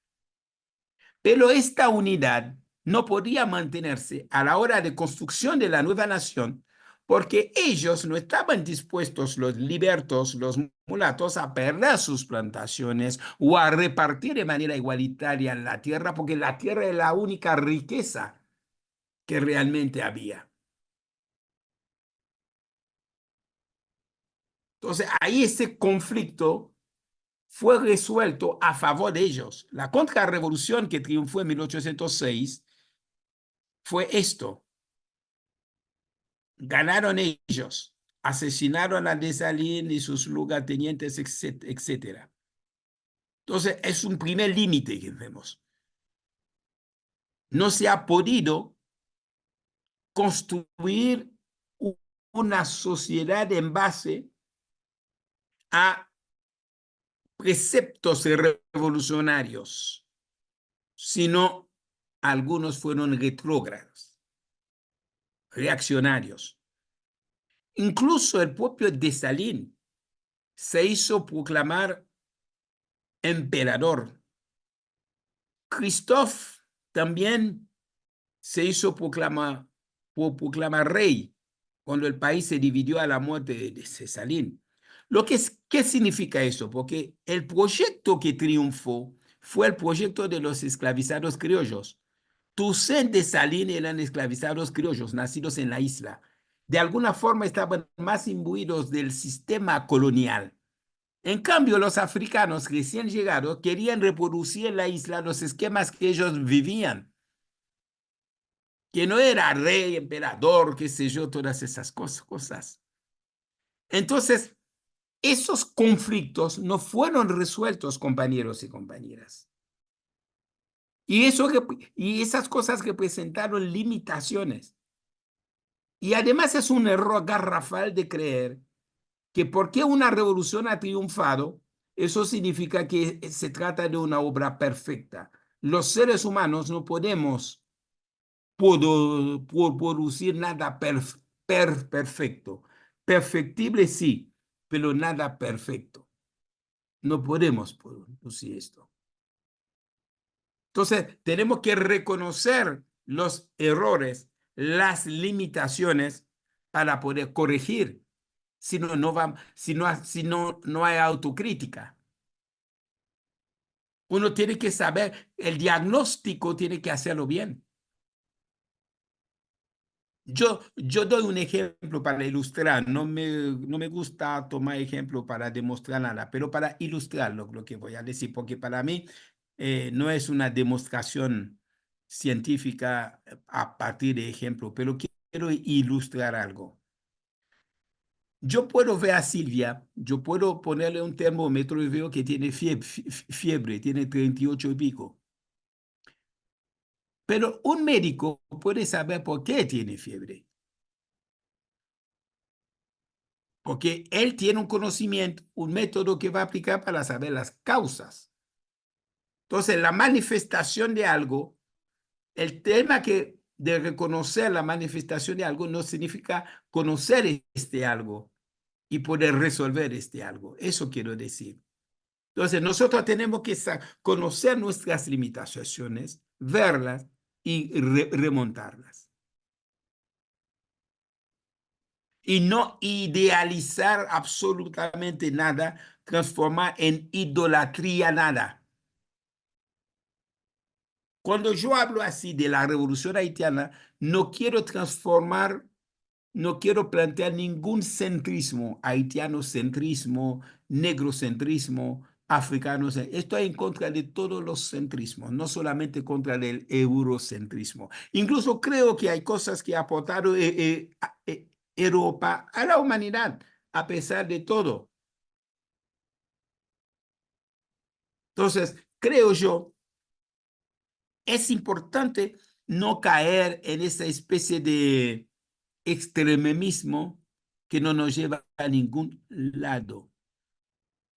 Pero esta unidad no podía mantenerse a la hora de construcción de la nueva nación, porque ellos no estaban dispuestos, los libertos, los mulatos, a perder sus plantaciones o a repartir de manera igualitaria la tierra, porque la tierra es la única riqueza que realmente había. Entonces, ahí ese conflicto fue resuelto a favor de ellos. La contrarrevolución que triunfó en 1806 fue esto. Ganaron ellos, asesinaron a Dessalines y sus lugartenientes, etcétera. Entonces, es un primer límite que vemos. No se ha podido construir una sociedad en base a preceptos revolucionarios, sino algunos fueron retrógrados, reaccionarios. Incluso el propio Dessalines se hizo proclamar emperador. Christophe también se hizo proclamar rey cuando el país se dividió a la muerte de Dessalines. ¿Qué significa eso? Porque el proyecto que triunfó fue el proyecto de los esclavizados criollos. Toussaint y Dessalines eran esclavizados criollos nacidos en la isla. De alguna forma estaban más imbuidos del sistema colonial. En cambio, los africanos recién llegados querían reproducir en la isla los esquemas que ellos vivían, que no era rey, emperador, qué sé yo, todas esas cosas. Entonces, esos conflictos no fueron resueltos, compañeros y compañeras. Y esas cosas representaron limitaciones. Y además es un error garrafal de creer que porque una revolución ha triunfado, eso significa que se trata de una obra perfecta. Los seres humanos no podemos producir nada perfecto. Perfectible sí, pero nada perfecto. No podemos producir esto. Entonces, tenemos que reconocer los errores, las limitaciones para poder corregir. Si no, no hay autocrítica. Uno tiene que saber, el diagnóstico tiene que hacerlo bien. Yo doy un ejemplo para ilustrar, no me gusta tomar ejemplo para demostrar nada, pero para ilustrar lo que voy a decir, porque para mí no es una demostración científica a partir de ejemplo, pero quiero ilustrar algo. Yo puedo ver a Silvia, yo puedo ponerle un termómetro y veo que tiene fiebre, tiene 38 y pico. Pero un médico puede saber por qué tiene fiebre. Porque él tiene un conocimiento, un método que va a aplicar para saber las causas. Entonces, la manifestación de algo, el tema de reconocer la manifestación de algo no significa conocer este algo y poder resolver este algo. Eso quiero decir. Entonces, nosotros tenemos que conocer nuestras limitaciones, verlas y remontarlas. Y no idealizar absolutamente nada, transformar en idolatría nada. Cuando yo hablo así de la revolución haitiana, no quiero transformar, no quiero plantear ningún centrismo, haitianocentrismo, negrocentrismo, africano. Estoy en contra de todos los centrismos, no solamente contra el eurocentrismo. Incluso creo que hay cosas que aportaron Europa a la humanidad, a pesar de todo. Entonces, creo yo, es importante no caer en esa especie de extremismo que no nos lleva a ningún lado.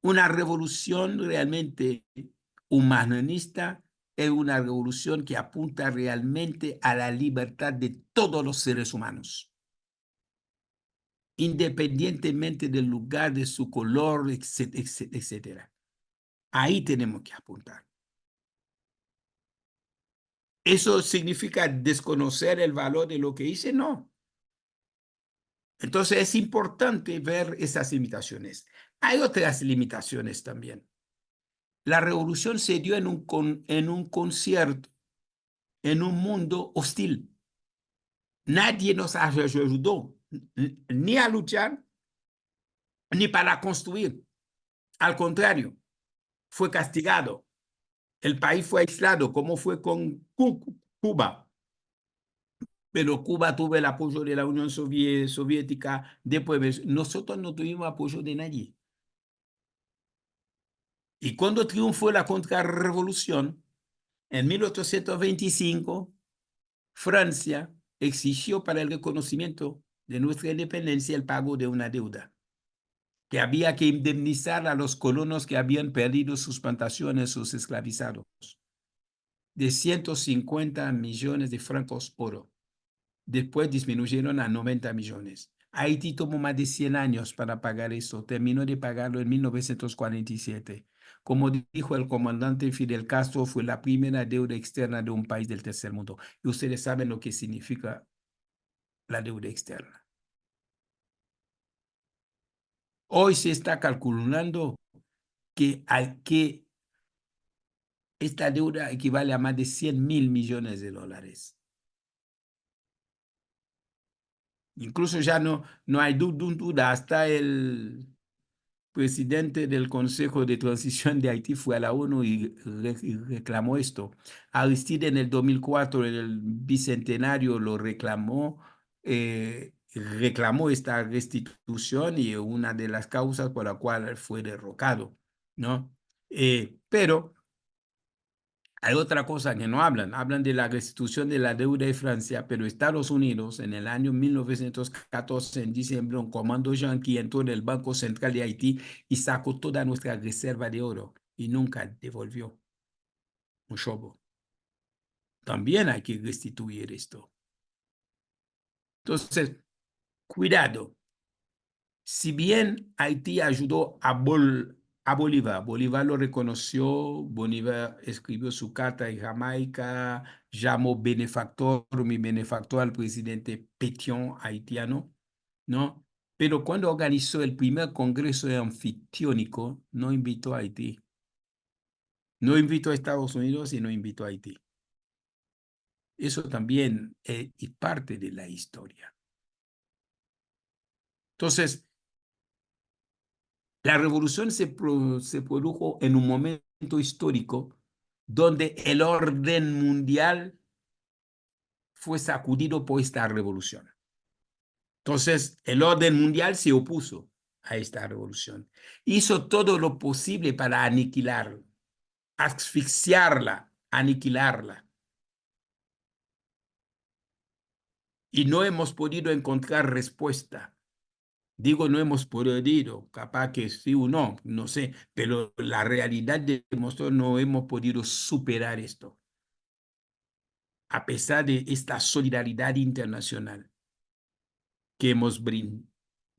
Una revolución realmente humanista es una revolución que apunta realmente a la libertad de todos los seres humanos, independientemente del lugar, de su color, etcétera. Ahí tenemos que apuntar. ¿Eso significa desconocer el valor de lo que hice? No. Entonces es importante ver esas limitaciones. Hay otras limitaciones también. La revolución se dio en un concierto, en un mundo hostil. Nadie nos ayudó ni a luchar, ni para construir. Al contrario, fue castigado. El país fue aislado, como fue con Cuba. Pero Cuba tuvo el apoyo de la Unión Soviética, después nosotros no tuvimos apoyo de nadie. Y cuando triunfó la contrarrevolución, en 1825, Francia exigió para el reconocimiento de nuestra independencia el pago de una deuda, que había que indemnizar a los colonos que habían perdido sus plantaciones, sus esclavizados, de 150 millones de francos oro. Después disminuyeron a 90 millones. Haití tomó más de 100 años para pagar eso. Terminó de pagarlo en 1947. Como dijo el comandante Fidel Castro, fue la primera deuda externa de un país del tercer mundo. Y ustedes saben lo que significa la deuda externa. Hoy se está calculando que esta deuda equivale a más de 100.000 millones de dólares. Incluso ya no hay duda, hasta el presidente del Consejo de Transición de Haití fue a la ONU y reclamó esto. Aristide en el 2004, en el bicentenario, lo reclamó esta restitución y una de las causas por la cual fue derrocado, ¿no? Pero hay otra cosa que no hablan de la restitución de la deuda de Francia, pero Estados Unidos en el año 1914, en diciembre, un comando yanqui entró en el Banco Central de Haití y sacó toda nuestra reserva de oro y nunca devolvió un chobo. También hay que restituir esto. Entonces, cuidado. Si bien Haití ayudó a Bolívar, Bolívar lo reconoció, Bolívar escribió su carta en Jamaica, llamó mi benefactor al presidente Pétion haitiano, ¿no? Pero cuando organizó el primer congreso anfitriónico, no invitó a Haití. No invitó a Estados Unidos y no invitó a Haití. Eso también es parte de la historia. Entonces, la revolución se produjo en un momento histórico donde el orden mundial fue sacudido por esta revolución. Entonces, el orden mundial se opuso a esta revolución. Hizo todo lo posible para aniquilarla, asfixiarla, aniquilarla. Y no hemos podido encontrar respuesta. Digo, no hemos podido, capaz que sí o no, no sé, pero la realidad demostró no hemos podido superar esto, a pesar de esta solidaridad internacional que hemos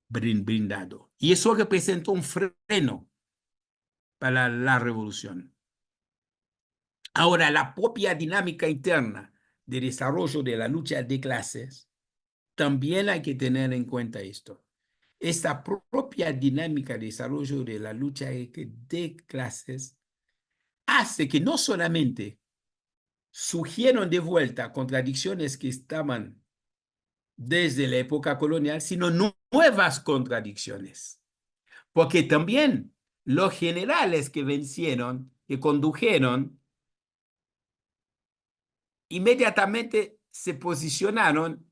brindado. Y eso representó un freno para la revolución. Ahora, la propia dinámica interna de desarrollo de la lucha de clases, también hay que tener en cuenta esto. Esta propia dinámica de desarrollo de la lucha de clases hace que no solamente surgieron de vuelta contradicciones que estaban desde la época colonial, sino nuevas contradicciones. Porque también los generales que vencieron, que condujeron, inmediatamente se posicionaron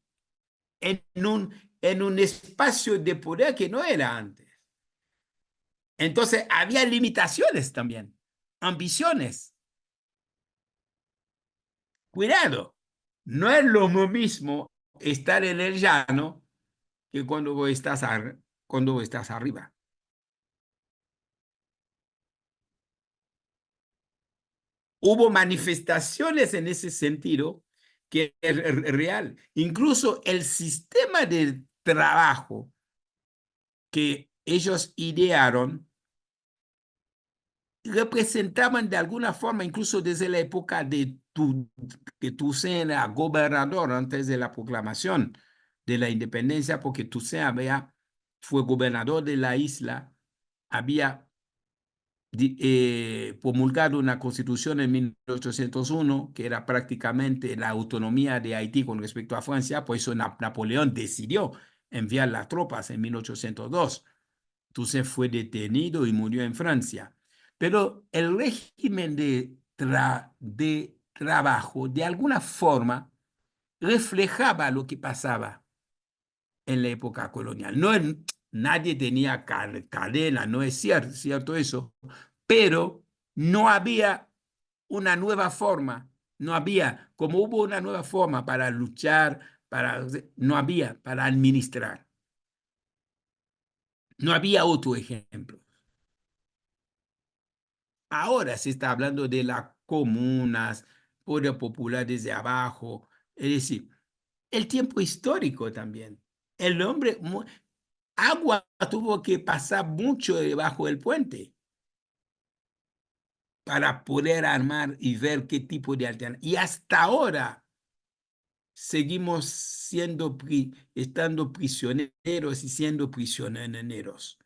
en un espacio de poder que no era antes. Entonces, había limitaciones también, ambiciones. Cuidado, no es lo mismo estar en el llano que cuando estás arriba. Hubo manifestaciones en ese sentido que es real. Incluso el sistema de trabajo que ellos idearon representaban de alguna forma, incluso desde la época de que Toussaint era gobernador antes de la proclamación de la independencia, porque Toussaint fue gobernador de la isla, había promulgado una constitución en 1801, que era prácticamente la autonomía de Haití con respecto a Francia, por eso Napoleón decidió enviar las tropas en 1802. Toussaint fue detenido y murió en Francia. Pero el régimen de trabajo, de alguna forma, reflejaba lo que pasaba en la época colonial. Nadie tenía cadena, no es cierto eso, pero no había una nueva forma, como hubo una nueva forma para luchar, no había para administrar. No había otro ejemplo. Ahora se está hablando de las comunas, poder popular desde abajo. Es decir, el tiempo histórico también. El hombre, agua tuvo que pasar mucho debajo del puente para poder armar y ver qué tipo de alternativa. Y hasta ahora seguimos estando prisioneros y siendo prisioneros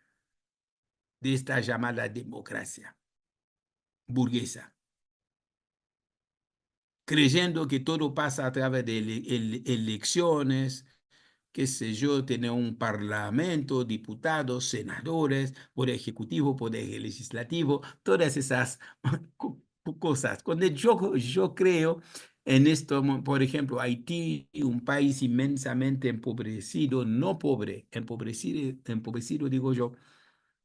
de esta llamada democracia burguesa, creyendo que todo pasa a través de elecciones, qué sé yo, tener un parlamento, diputados, senadores, poder ejecutivo, poder legislativo, todas esas cosas. Cuando yo creo en esto, por ejemplo, Haití, un país inmensamente empobrecido, no pobre, empobrecido digo yo,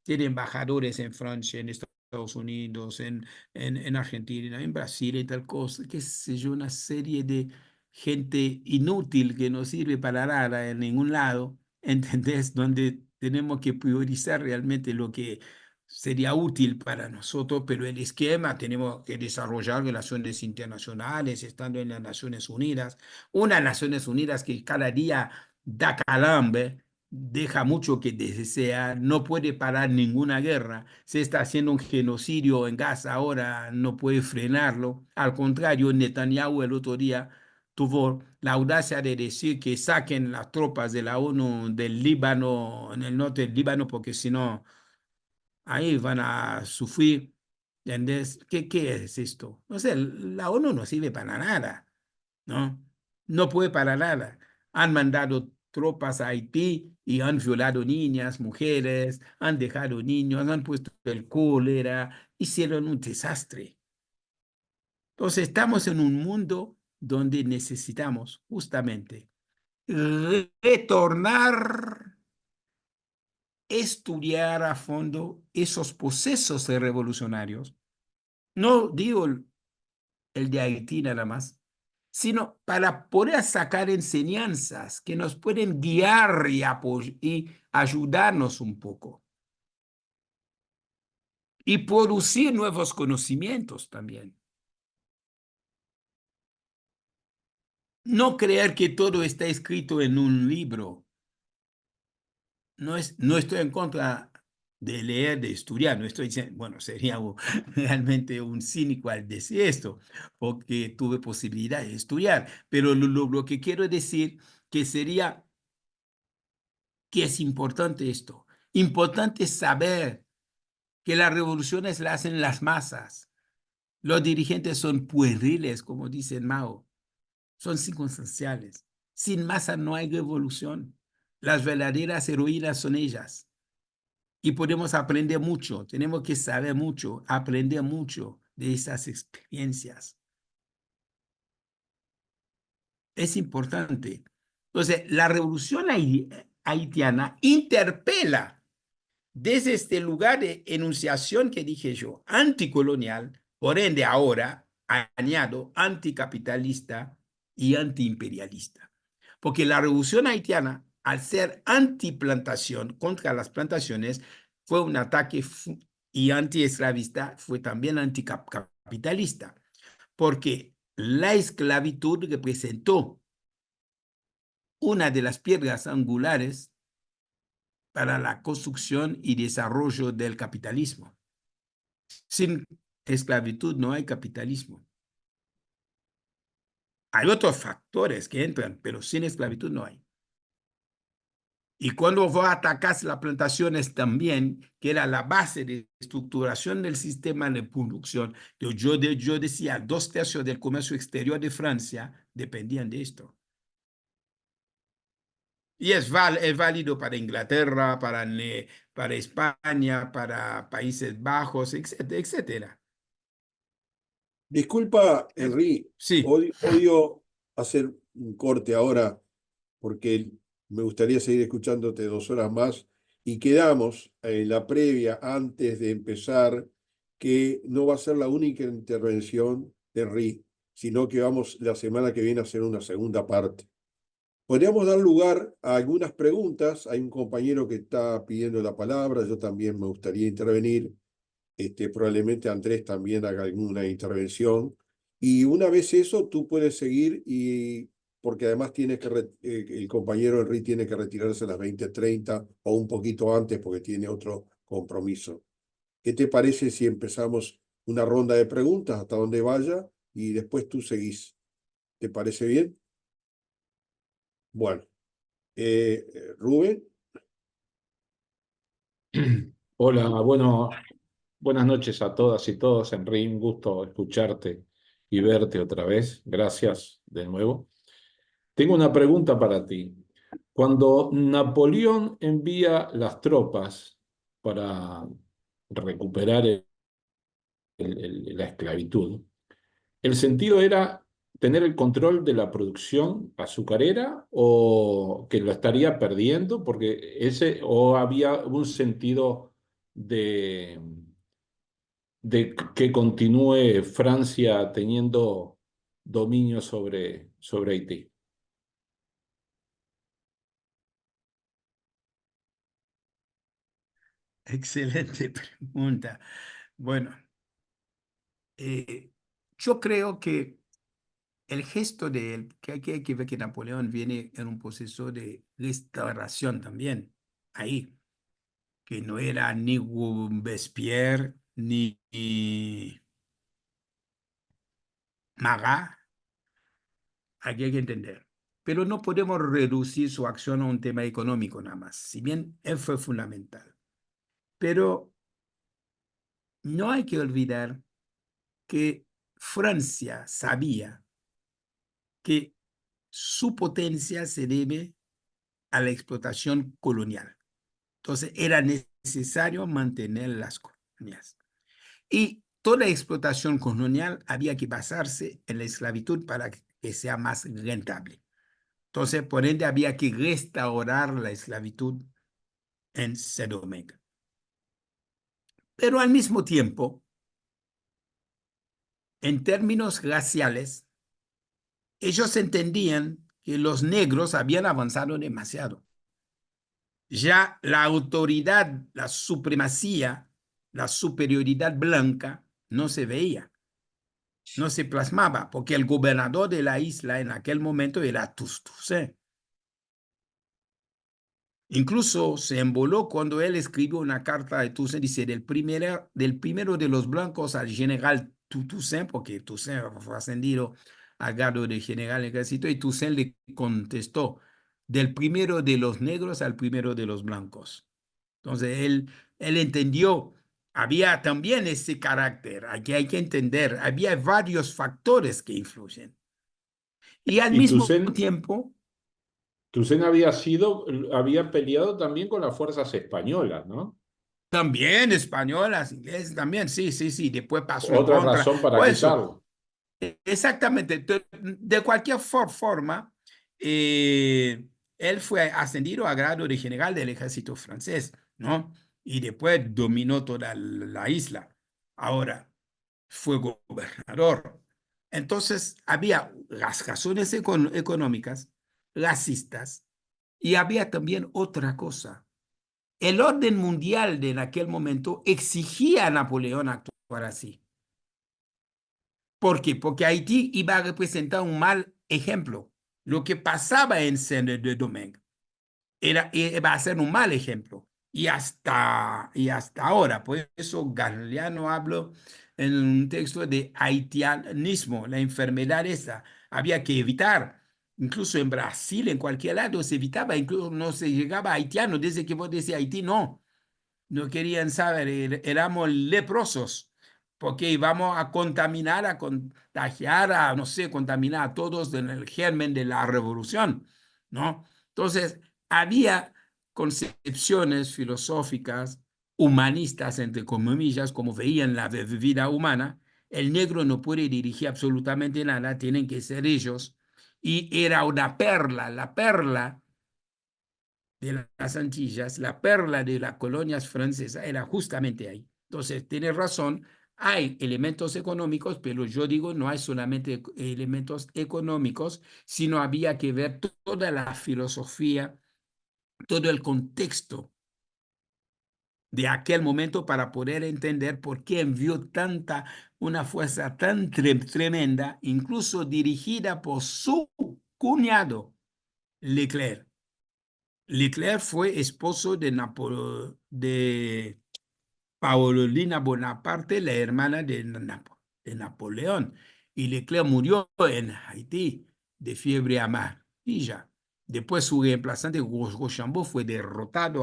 tiene embajadores en Francia, en Estados Unidos, en Argentina, en Brasil, y tal cosa, qué sé yo, una serie de gente inútil que no sirve para nada en ningún lado, ¿entendés? Donde tenemos que priorizar realmente lo que sería útil para nosotros, pero el esquema tenemos que desarrollar relaciones internacionales, estando en las Naciones Unidas, unas Naciones Unidas que cada día da calambre, deja mucho que desear, no puede parar ninguna guerra, se está haciendo un genocidio en Gaza ahora, no puede frenarlo, al contrario, Netanyahu el otro día tuvo la audacia de decir que saquen las tropas de la ONU del Líbano, en el norte del Líbano, porque si no, ahí van a sufrir. ¿Entendés? ¿Qué es esto? No sé, la ONU no sirve para nada, ¿no? No puede para nada. Han mandado tropas a Haití y han violado niñas, mujeres, han dejado niños, han puesto el cólera, hicieron un desastre. Entonces estamos en un mundo donde necesitamos justamente retornar, estudiar a fondo esos procesos revolucionarios. No digo el de Haití nada más, sino para poder sacar enseñanzas que nos pueden guiar y ayudarnos un poco. Y producir nuevos conocimientos también. No creer que todo está escrito en un libro. No estoy en contra de leer, de estudiar, no estoy diciendo, bueno, sería realmente un cínico al decir esto, porque tuve posibilidad de estudiar, pero lo que quiero decir que sería que es importante esto, importante saber que las revoluciones las hacen las masas, los dirigentes son pueriles, como dice Mao, son circunstanciales, sin masa no hay revolución, las verdaderas heroínas son ellas. Y podemos aprender mucho, tenemos que saber mucho, aprender mucho de esas experiencias. Es importante. Entonces, la revolución haitiana interpela desde este lugar de enunciación que dije yo, anticolonial, por ende ahora añado anticapitalista y antiimperialista. Porque la revolución haitiana, al ser antiplantación contra las plantaciones, fue un ataque y antiesclavista, fue también anticapitalista, porque la esclavitud representó una de las piedras angulares para la construcción y desarrollo del capitalismo. Sin esclavitud no hay capitalismo. Hay otros factores que entran, pero sin esclavitud no hay. Y cuando vos atacás las plantaciones también, que era la base de estructuración del sistema de producción, yo decía, 2/3 del comercio exterior de Francia dependían de esto. Y es válido para Inglaterra, para España, para Países Bajos, etcétera, etcétera. Disculpa, Henry, Sí, odio hacer un corte ahora porque me gustaría seguir escuchándote 2 horas más y quedamos en la previa antes de empezar que no va a ser la única intervención de Henry, sino que vamos la semana que viene a hacer una segunda parte. Podríamos dar lugar a algunas preguntas. Hay un compañero que está pidiendo la palabra, yo también me gustaría intervenir. Probablemente Andrés también haga alguna intervención. Y una vez eso, tú puedes seguir porque además el compañero Henry tiene que retirarse a las 20:30 o un poquito antes porque tiene otro compromiso. ¿Qué te parece si empezamos una ronda de preguntas hasta donde vaya y después tú seguís? ¿Te parece bien? Bueno, Rubén. Hola, buenas noches a todas y todos, Henry. Un gusto escucharte y verte otra vez. Gracias de nuevo. Tengo una pregunta para ti. Cuando Napoleón envía las tropas para recuperar la esclavitud, ¿el sentido era tener el control de la producción azucarera o que lo estaría perdiendo? Porque o había un sentido de que continúe Francia teniendo dominio sobre Haití. Excelente pregunta. Bueno, yo creo que el gesto de él, que aquí hay que ver que Napoleón viene en un proceso de restauración también, ahí, que no era ni Robespierre ni Marat, aquí hay que entender. Pero no podemos reducir su acción a un tema económico nada más, si bien él fue fundamental. Pero no hay que olvidar que Francia sabía que su potencia se debe a la explotación colonial. Entonces era necesario mantener las colonias. Y toda explotación colonial había que basarse en la esclavitud para que sea más rentable. Entonces, por ende, había que restaurar la esclavitud en Saint-Domingue. Pero al mismo tiempo, en términos raciales, ellos entendían que los negros habían avanzado demasiado. Ya la autoridad, la supremacía, la superioridad blanca no se veía, no se plasmaba, porque el gobernador de la isla en aquel momento era Toussaint. Incluso se emboló cuando él escribió una carta de Toussaint, dice, del primero de los blancos al general Toussaint, porque Toussaint fue ascendido a grado de general del ejército, y Toussaint le contestó, del primero de los negros al primero de los blancos. Entonces él entendió, había también ese carácter, aquí hay que entender, había varios factores que influyen. Y al Y mismo tiempo, Toussaint había peleado también con las fuerzas españolas, ¿no? también españolas, ingleses también, sí, sí, sí, después pasó en Otra contra. razón para Por eso, quitarlo. exactamente, de cualquier forma, él fue ascendido a grado de general del ejército francés, ¿no? Y después dominó toda la isla. Ahora, fue gobernador. Entonces, había las razones económicas, racistas, y había también otra cosa. El orden mundial de en aquel momento exigía a Napoleón actuar así. ¿Por qué? Porque Haití iba a representar un mal ejemplo. Lo que pasaba en Saint-Domingue iba a ser un mal ejemplo. Y hasta ahora, por eso Galeano habló en un texto de haitianismo, la enfermedad esa, había que evitar. Incluso en Brasil, en cualquier lado, se evitaba, incluso no se llegaba a haitiano, desde que vos decís Haití, no querían saber, éramos leprosos, porque íbamos a contaminar, a contagiar, a, no sé, contaminar a todos en el germen de la revolución, ¿no? Entonces, había concepciones filosóficas, humanistas, entre comillas, como veían la vida humana. El negro no puede dirigir absolutamente nada, tienen que ser ellos. Y era una perla, la perla de las Antillas, la perla de las colonias francesas era justamente ahí. Entonces, tiene razón, Hay elementos económicos, pero yo digo no hay solamente elementos económicos, sino había que ver toda la filosofía, todo el contexto de aquel momento para poder entender por qué envió una fuerza tan tremenda, incluso dirigida por su cuñado, Leclerc. Leclerc fue esposo de Paulina Bonaparte, la hermana de Napoleón. Y Leclerc murió en Haití de fiebre amarilla. Después su reemplazante, Rochambeau, fue derrotado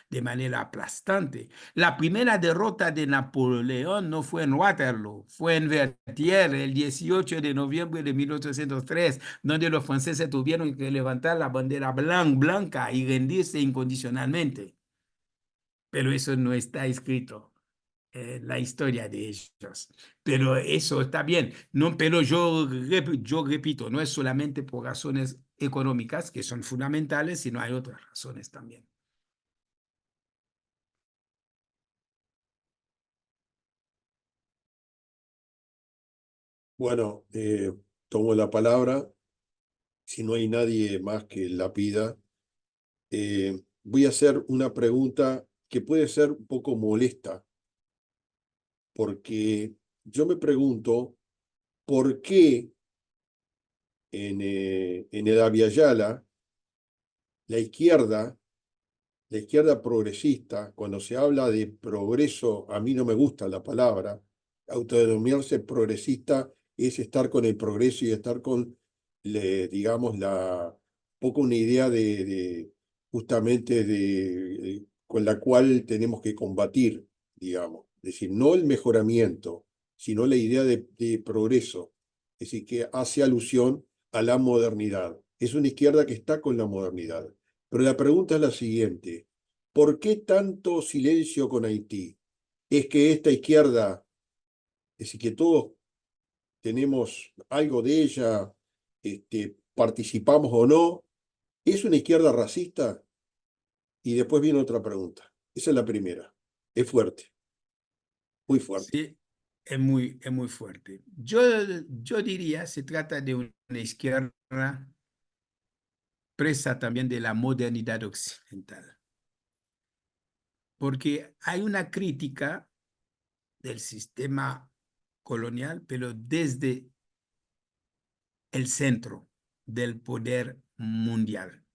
de manera aplastante. La primera derrota de Napoleón no fue en Waterloo, fue en Vertières el 18 de noviembre de 1803, donde los franceses tuvieron que levantar la bandera blanca y rendirse incondicionalmente. Pero eso no está escrito en la historia de ellos. Pero eso está bien. No, pero yo repito, no es solamente por razones económicas, que son fundamentales, sino hay otras razones también. Bueno, tomo la palabra. Si no hay nadie más que la pida, voy a hacer una pregunta que puede ser un poco molesta, porque yo me pregunto por qué en el Abya Yala la izquierda progresista, cuando se habla de progreso, a mí no me gusta la palabra, autodenominarse progresista es estar con el progreso y estar con, digamos, poco una idea justamente con la cual tenemos que combatir, digamos. Es decir, no el mejoramiento, sino la idea de progreso. Es decir, que hace alusión a la modernidad. Es una izquierda que está con la modernidad. Pero la pregunta es la siguiente: ¿por qué tanto silencio con Haití? ¿Es que esta izquierda, es decir, que todos tenemos algo de ella, participamos o no, es una izquierda racista? Y después viene otra pregunta. Esa es la primera. Es fuerte, muy fuerte. Sí, es muy fuerte. Yo diría, se trata de una izquierda presa también de la modernidad occidental, porque hay una crítica del sistema colonial, pero desde el centro del poder mundial.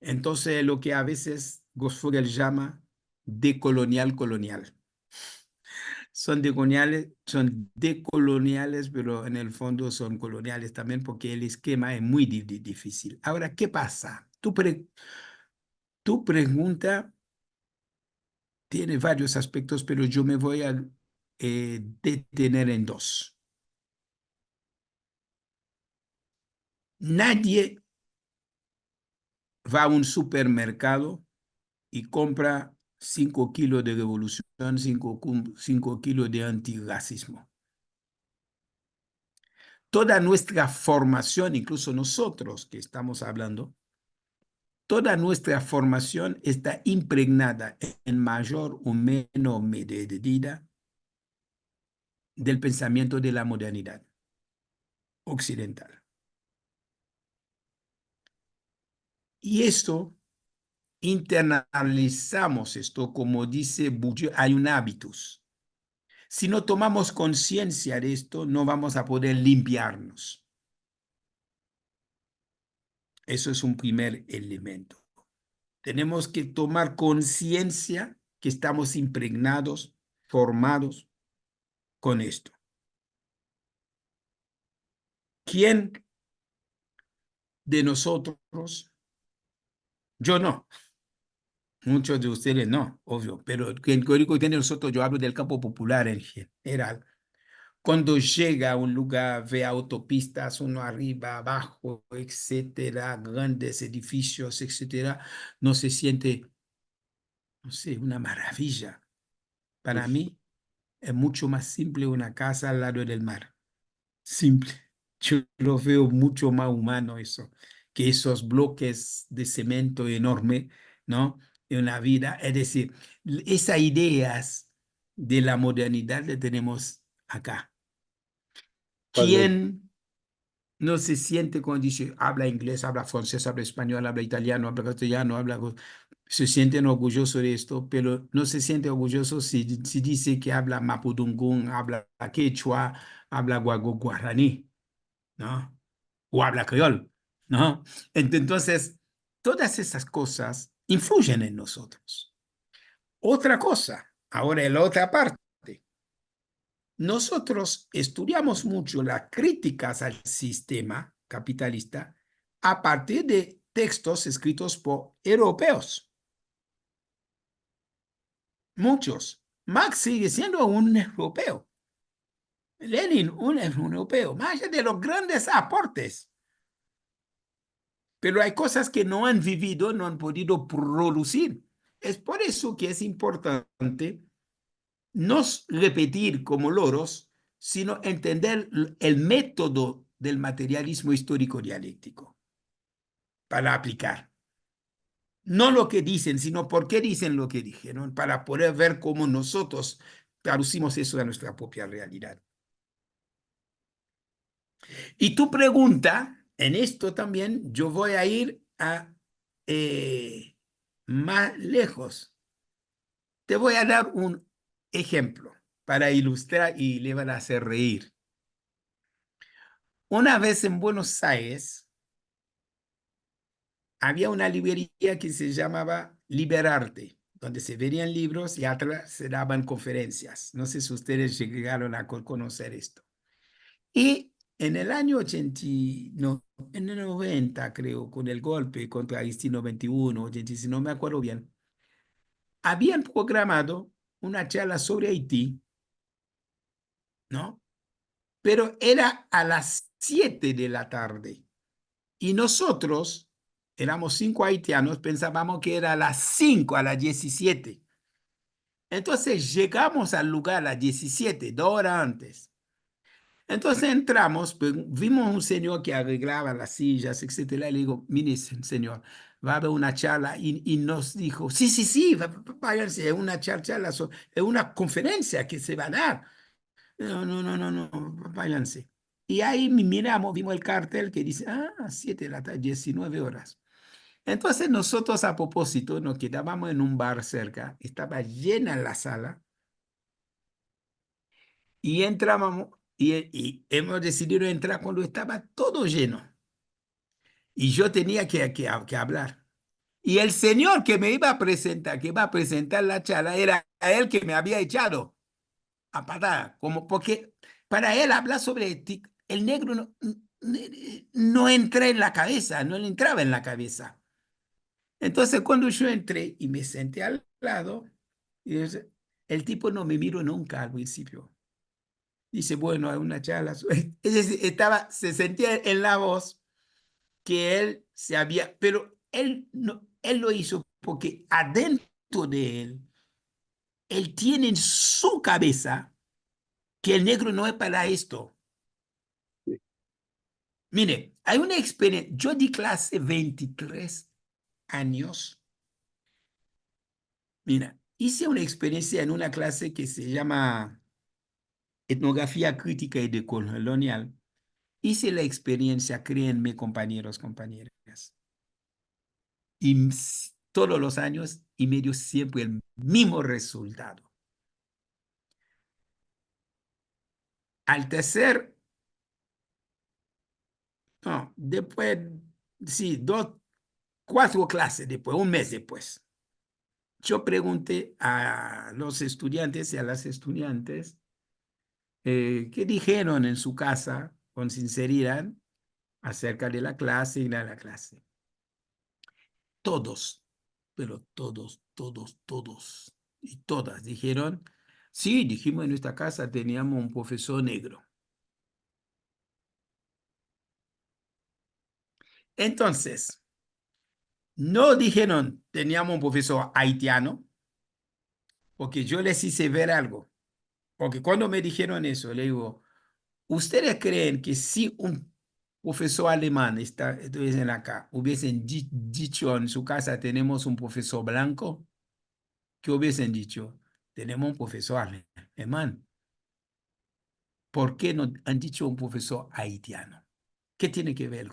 Entonces, lo que a veces Gosfogel llama decolonial colonial. Son decoloniales, pero en el fondo son coloniales también porque el esquema es muy difícil. Ahora, ¿qué pasa? Tu pregunta tiene varios aspectos, pero yo me voy a detener en dos. Nadie va a un supermercado y compra 5 kilos de revolución, 5 kilos de antirracismo. Toda nuestra formación, incluso nosotros que estamos hablando, toda nuestra formación está impregnada en mayor o menor medida del pensamiento de la modernidad occidental. Y esto, internalizamos esto, como dice Bourdieu, hay un hábitus. Si no tomamos conciencia de esto, no vamos a poder limpiarnos. Eso es un primer elemento. Tenemos que tomar conciencia que estamos impregnados, formados con esto. ¿Quién de nosotros? Yo no. Muchos de ustedes no, obvio, pero el código tiene nosotros, yo hablo del campo popular en general. Cuando llega a un lugar, ve autopistas, uno arriba, abajo, etcétera, grandes edificios, etcétera, no se siente, no sé, una maravilla. Para mí es mucho más simple una casa al lado del mar. Simple. Yo lo veo mucho más humano eso, que esos bloques de cemento enorme, ¿no? En una vida. Es decir, esas ideas de la modernidad que tenemos acá. Totalmente. ¿Quién no se siente cuando dice, habla inglés, habla francés, habla español, habla italiano, habla castellano, se sienten orgullosos de esto, pero no se siente orgulloso si dice que habla mapudungún, habla quechua, habla guaraní, ¿no? O habla creol, ¿no? Entonces, todas esas cosas influyen en nosotros. Otra cosa, ahora en la otra parte. Nosotros estudiamos mucho las críticas al sistema capitalista a partir de textos escritos por europeos. Muchos. Marx sigue siendo un europeo. Lenin, un europeo, más allá de los grandes aportes. Pero hay cosas que no han vivido, no han podido producir. Es por eso que es importante no repetir como loros, sino entender el método del materialismo histórico dialéctico para aplicar. No lo que dicen, sino por qué dicen lo que dijeron, para poder ver cómo nosotros traducimos eso a nuestra propia realidad. Y tu pregunta, en esto también, yo voy a ir a más lejos. Te voy a dar un ejemplo para ilustrar y le van a hacer reír. Una vez en Buenos Aires había una librería que se llamaba Liberarte, donde se vendían libros y atrás se daban conferencias. No sé si ustedes llegaron a conocer esto. Y en el año 80, no, en el 90, creo, con el golpe contra Aristino 21, 86, no me acuerdo bien, habían programado una charla sobre Haití, ¿no? Pero era a las 7 de la tarde. Y nosotros, éramos 5 haitianos, pensábamos que era a las 5, a las 17. Entonces llegamos al lugar a las 17, 2 horas antes. Entonces entramos, pues, vimos un señor que arreglaba las sillas, etcétera. Y le digo, mire, señor, va a haber una charla. Y nos dijo, sí, sí, sí, váyanse, es una charla, es una conferencia que se va a dar. No, no, no, no, no, váyanse. Y ahí miramos, vimos el cartel que dice, 7 de la tarde, 19 horas. Entonces nosotros a propósito nos quedábamos en un bar cerca, estaba llena la sala y entrábamos y hemos decidido entrar cuando estaba todo lleno y yo tenía que hablar. Y el señor que me iba a presentar, que iba a presentar la charla, era él que me había echado a patada, como porque para él hablar sobre el negro no entra en la cabeza, no le entraba en la cabeza. Entonces, cuando yo entré y me senté al lado, el tipo no me miró nunca al principio. Dice, bueno, hay una charla. Es decir, se sentía en la voz que él se había, pero él, no, él lo hizo porque adentro de él tiene en su cabeza que el negro no es para esto. Mire, hay una experiencia, yo di clase 23 años. Mira, hice una experiencia en una clase que se llama Etnografía Crítica y Decolonial. Hice la experiencia, créanme, compañeros, compañeras. Y todos los años y me dio siempre el mismo resultado. Al tercer, no, después, sí, 4 clases después, un mes después, yo pregunté a los estudiantes y a las estudiantes qué dijeron en su casa con sinceridad acerca de la clase y de la clase. Todos, pero todos y todas dijeron, sí, dijimos en nuestra casa teníamos un profesor negro. Entonces, no dijeron teníamos un profesor haitiano, porque yo les hice ver algo. Porque cuando me dijeron eso, le digo, ¿ustedes creen que si un profesor alemán estuviesen acá, hubiesen dicho en su casa tenemos un profesor blanco? ¿Qué hubiesen dicho? tenemos un profesor alemán. ¿Por qué no han dicho un profesor haitiano? ¿Qué tiene que ver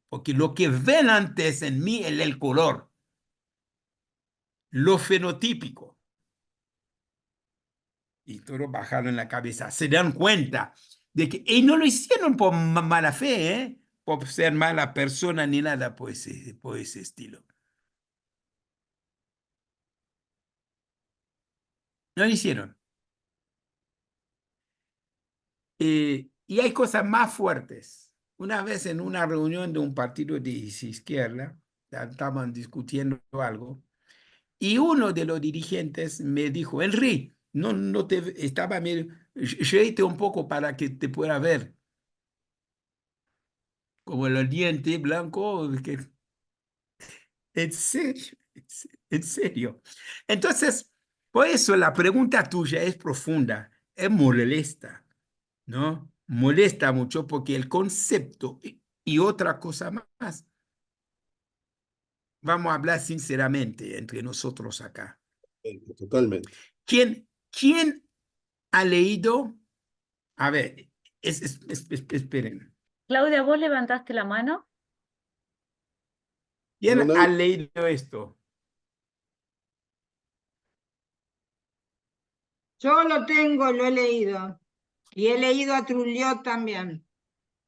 porque lo que ven antes en mí es el color, lo fenotípico. Y todos bajaron la cabeza. Se dan cuenta de que, y no lo hicieron por mala fe, ¿eh? Por ser mala persona ni nada por ese estilo. No lo hicieron. Y hay cosas más fuertes. Una vez en una reunión de un partido de izquierda, estaban discutiendo algo, y uno de los dirigentes me dijo, Henry, no te estaba, reíte un poco para que te pueda ver. Como el diente blanco, que, en serio, en serio. Entonces, por eso la pregunta tuya es profunda, es molesta, ¿no? Molesta mucho porque el concepto y otra cosa más, vamos a hablar sinceramente entre nosotros acá. Totalmente. ¿Quién ha leído? A ver, esperen. Claudia, ¿vos levantaste la mano? ¿Quién No, ha nadie. leído esto? Yo lo tengo, lo he leído. Y he leído a Trulliot también.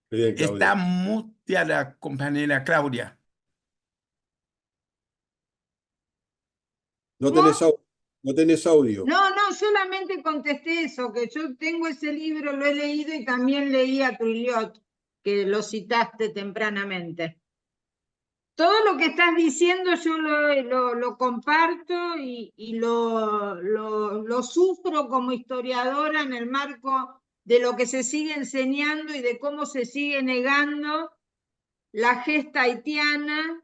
Bien, Está Claudia. muteada, compañera Claudia. No ¿Cómo? no tenés audio. No, no, solamente contesté eso, que yo tengo ese libro, lo he leído y también leí a Trulliot, que lo citaste tempranamente. Todo lo que estás diciendo yo lo comparto y lo sufro como historiadora en el marco de lo que se sigue enseñando y de cómo se sigue negando la gesta haitiana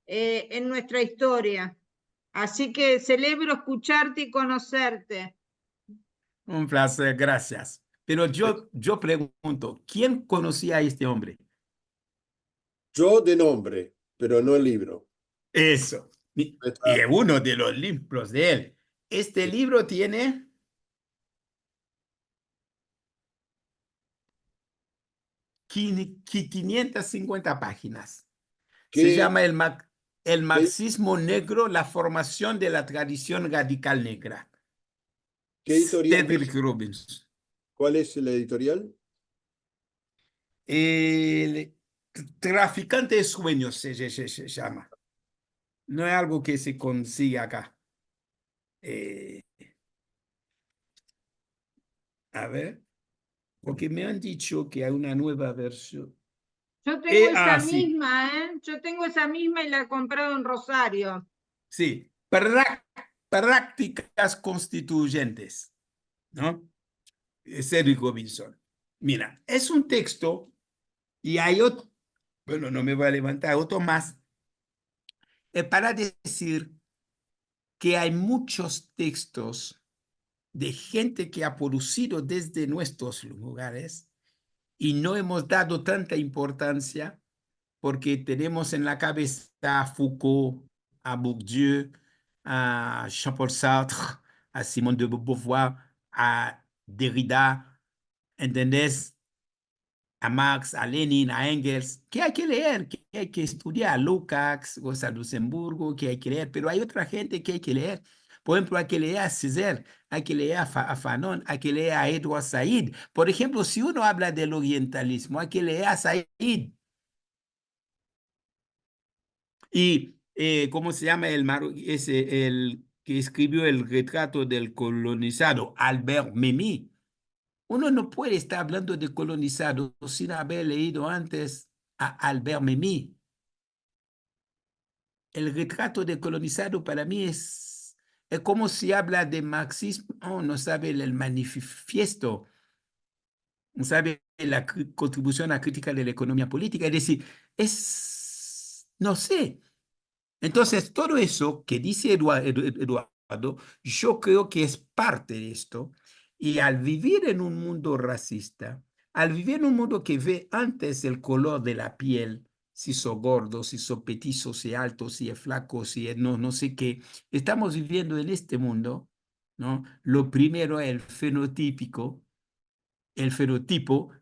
en nuestra historia. Así que celebro escucharte y conocerte. Un placer, gracias. Pero yo pregunto, ¿quién conocía a este hombre? Yo de nombre, pero no el libro. Eso. Y es uno de los libros de él. Este libro tiene 550 páginas. Se ¿Qué, llama el qué, marxismo negro, la formación de la tradición radical negra. qué editorial Cedric es? Robbins. ¿Cuál es la editorial? El traficante de sueños se llama. No es algo que se consigue acá. A ver, porque me han dicho que hay una nueva versión. Yo tengo esa Sí, misma, ¿eh? Yo tengo esa misma y la he comprado en Rosario. sí. Prácticas constituyentes, ¿no? Cedric Robinson. Mira, es un texto y hay otro, bueno, no me voy a levantar, otro más, para decir que hay muchos textos de gente que ha producido desde nuestros lugares y no hemos dado tanta importancia porque tenemos en la cabeza a Foucault, a Bourdieu, a Jean-Paul Sartre, a Simone de Beauvoir, a Derrida, ¿entendés? A Marx, a Lenin, a Engels, que hay que leer, que hay que estudiar, Lukács, Rosa Luxemburgo, que hay que leer, pero hay otra gente que hay que leer. Por ejemplo, hay que leer a Césaire, hay que leer a Fanon, hay que leer a Edward Said. Por ejemplo, si uno habla del orientalismo, hay que leer a Said. Y, ¿cómo se llama el que escribió el retrato del colonizado? Albert Memmi. Uno no puede estar hablando de colonizado sin haber leído antes a Albert Memmi. El retrato del colonizado para mí es como si habla de marxismo, no sabe el manifiesto, no sabe la contribución a crítica de la economía política. Es decir, no sé. Entonces, todo eso que dice Eduardo, yo creo que es parte de esto. Y al vivir en un mundo racista, al vivir en un mundo que ve antes el color de la piel, si sos gordo, si sos petizo, si es alto, si es flaco, si es no sé qué, estamos viviendo en este mundo ¿no? Lo primero es el fenotipo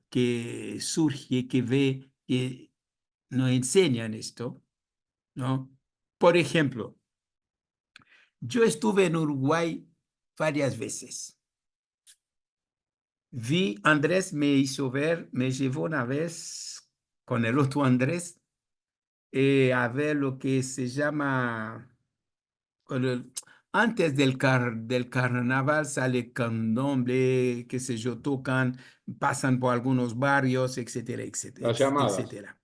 que surge, que ve, que nos enseñan esto, ¿no? Por ejemplo, yo estuve en Uruguay varias veces. Andrés me hizo ver, me llevó una vez con el otro Andrés a ver lo que se llama, con antes del carnaval sale candomblé, qué sé yo, tocan, pasan por algunos barrios, etcétera, etcétera, Las llamadas. etcétera.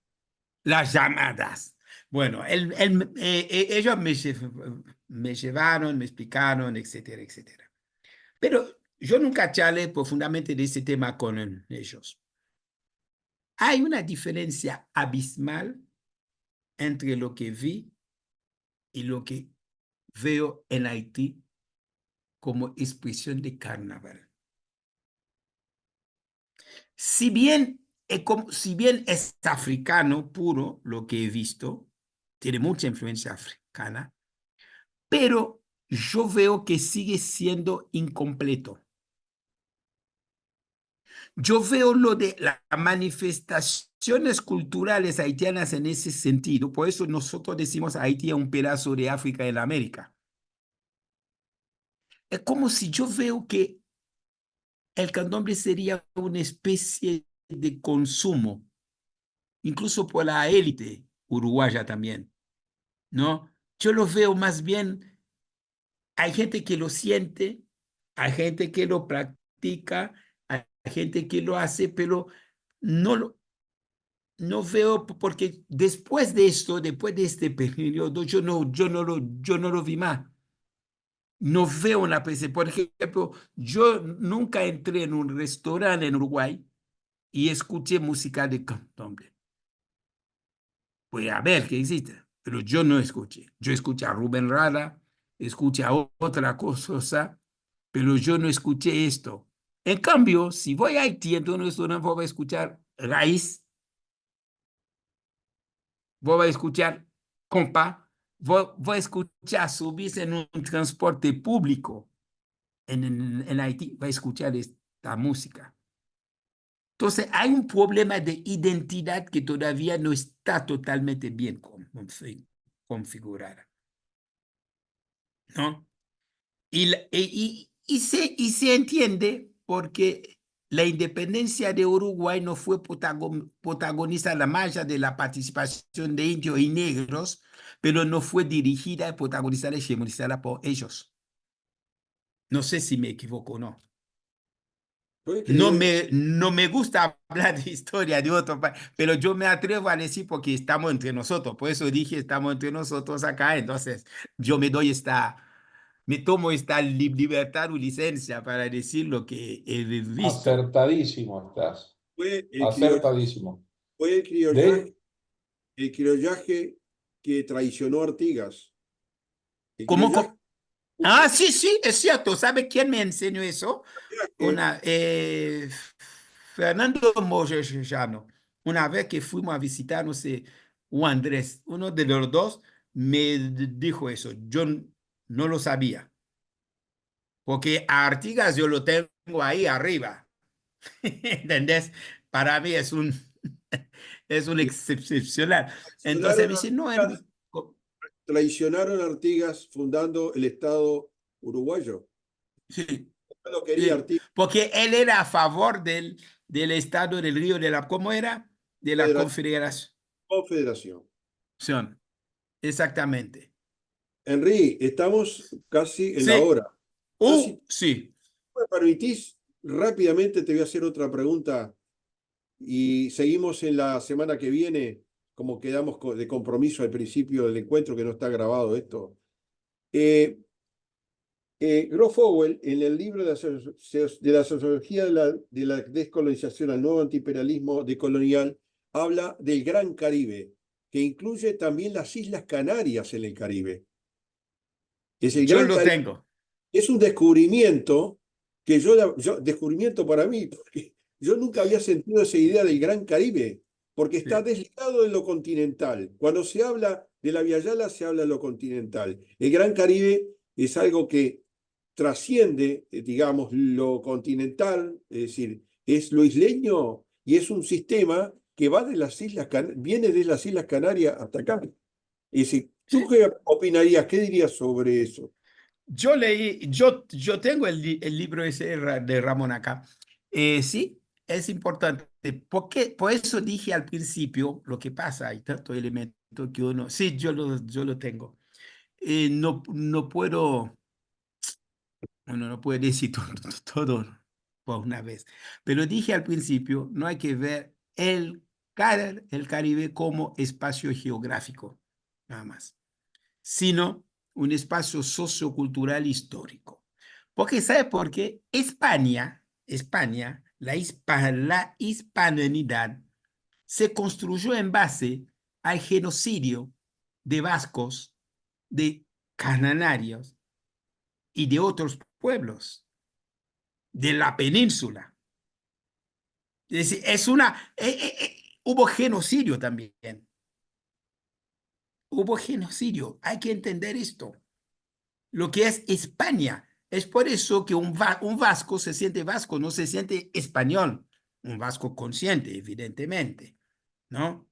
Las llamadas. Bueno, ellos me llevaron, me explicaron, etcétera, etcétera. Pero yo nunca charlé profundamente de ese tema con ellos. Hay una diferencia abismal entre lo que vi y lo que veo en Haití como expresión de carnaval. Si bien es africano puro lo que he visto, tiene mucha influencia africana, pero yo veo que sigue siendo incompleto. Yo veo lo de las manifestaciones culturales haitianas en ese sentido. Por eso nosotros decimos Haití es un pedazo de África en América. Es como si yo veo que el candomblé sería una especie de consumo, incluso por la élite uruguaya también, ¿no? Yo lo veo más bien, hay gente que lo siente, hay gente que lo practica, hay gente que lo hace, pero no veo, porque después de esto, después de este periodo, yo no lo vi más. No veo una presencia. Por ejemplo, yo nunca entré en un restaurante en Uruguay y escuché música de candomblé. Voy a ver qué existe, pero yo no escuché. Yo escuché a Rubén Rada, escuché a otra cosa, pero yo no escuché esto. En cambio, si voy a Haití, entonces no voy a escuchar raíz, voy a escuchar compa, voy a escuchar subirse en un transporte público en Haití, voy a escuchar esta música. Entonces, hay un problema de identidad que todavía no está totalmente bien configurada, ¿no? Y se entiende porque la independencia de Uruguay no fue protagonista la mayoría de la participación de indios y negros, pero no fue dirigida, protagonizada y hegemonizada por ellos. No sé si me equivoco o no. ¿Puede No creer? me gusta hablar de historia de otro país, pero yo me atrevo a decir porque estamos entre nosotros. Por eso dije, estamos entre nosotros acá. Entonces, yo me tomo esta libertad o licencia para decir lo que he visto. Acertadísimo estás. Fue Acertadísimo. fue De, el criollaje que traicionó a Artigas. El ¿Cómo? criollaje, Ah, sí, sí, es cierto. ¿Sabe quién me enseñó eso? que Fernando Moyano. Una vez que fuimos a visitar, no sé, o Andrés, uno de los dos, me dijo eso. Yo no lo sabía, porque a Artigas yo lo tengo ahí arriba. ¿Entendés? Para mí es un excepcional. Entonces me traicionaron a dice, no, Artigas, traicionaron a Artigas fundando el Estado uruguayo. sí, No lo quería sí, Artigas, porque él era a favor del Estado del Río de la, ¿cómo era? De la Confederación. Confederación. Exactamente. Henry, estamos casi en la Sí, hora. Yo, si sí. me permitís, rápidamente te voy a hacer otra pregunta y seguimos en la semana que viene, como quedamos de compromiso al principio del encuentro, que no está grabado esto. Grof Owell, en el libro de la sociología de la descolonización al nuevo antiimperialismo decolonial, habla del Gran Caribe, que incluye también las Islas Canarias en el Caribe. Es el Yo Gran lo Caribe. tengo. Es un descubrimiento que descubrimiento para mí, porque yo nunca había sentido esa idea del Gran Caribe, porque está Sí. desligado de lo continental. Cuando se habla de la Via Yala, se habla de lo continental. El Gran Caribe es algo que trasciende, digamos, lo continental, es decir, es lo isleño y es un sistema que va de las viene de las Islas Canarias hasta acá. Es decir, ¿tú qué opinarías? ¿Qué dirías sobre eso? Yo leí, yo tengo el libro ese de Ramón acá. Sí, es importante. Porque, por eso dije al principio lo que pasa, hay tanto elemento que uno, sí, yo lo tengo. No puedo, uno no puede decir todo por una vez. Pero dije al principio, no hay que ver el Caribe como espacio geográfico, nada más, sino un espacio sociocultural histórico. Porque, ¿sabe por qué? España, la hispanidad se construyó en base al genocidio de vascos, de cananarios y de otros pueblos de la península. Es decir, hubo genocidio también. Hubo genocidio. Hay que entender esto. Lo que es España. Es por eso que un vasco se siente vasco, no se siente español. Un vasco consciente, evidentemente, ¿no?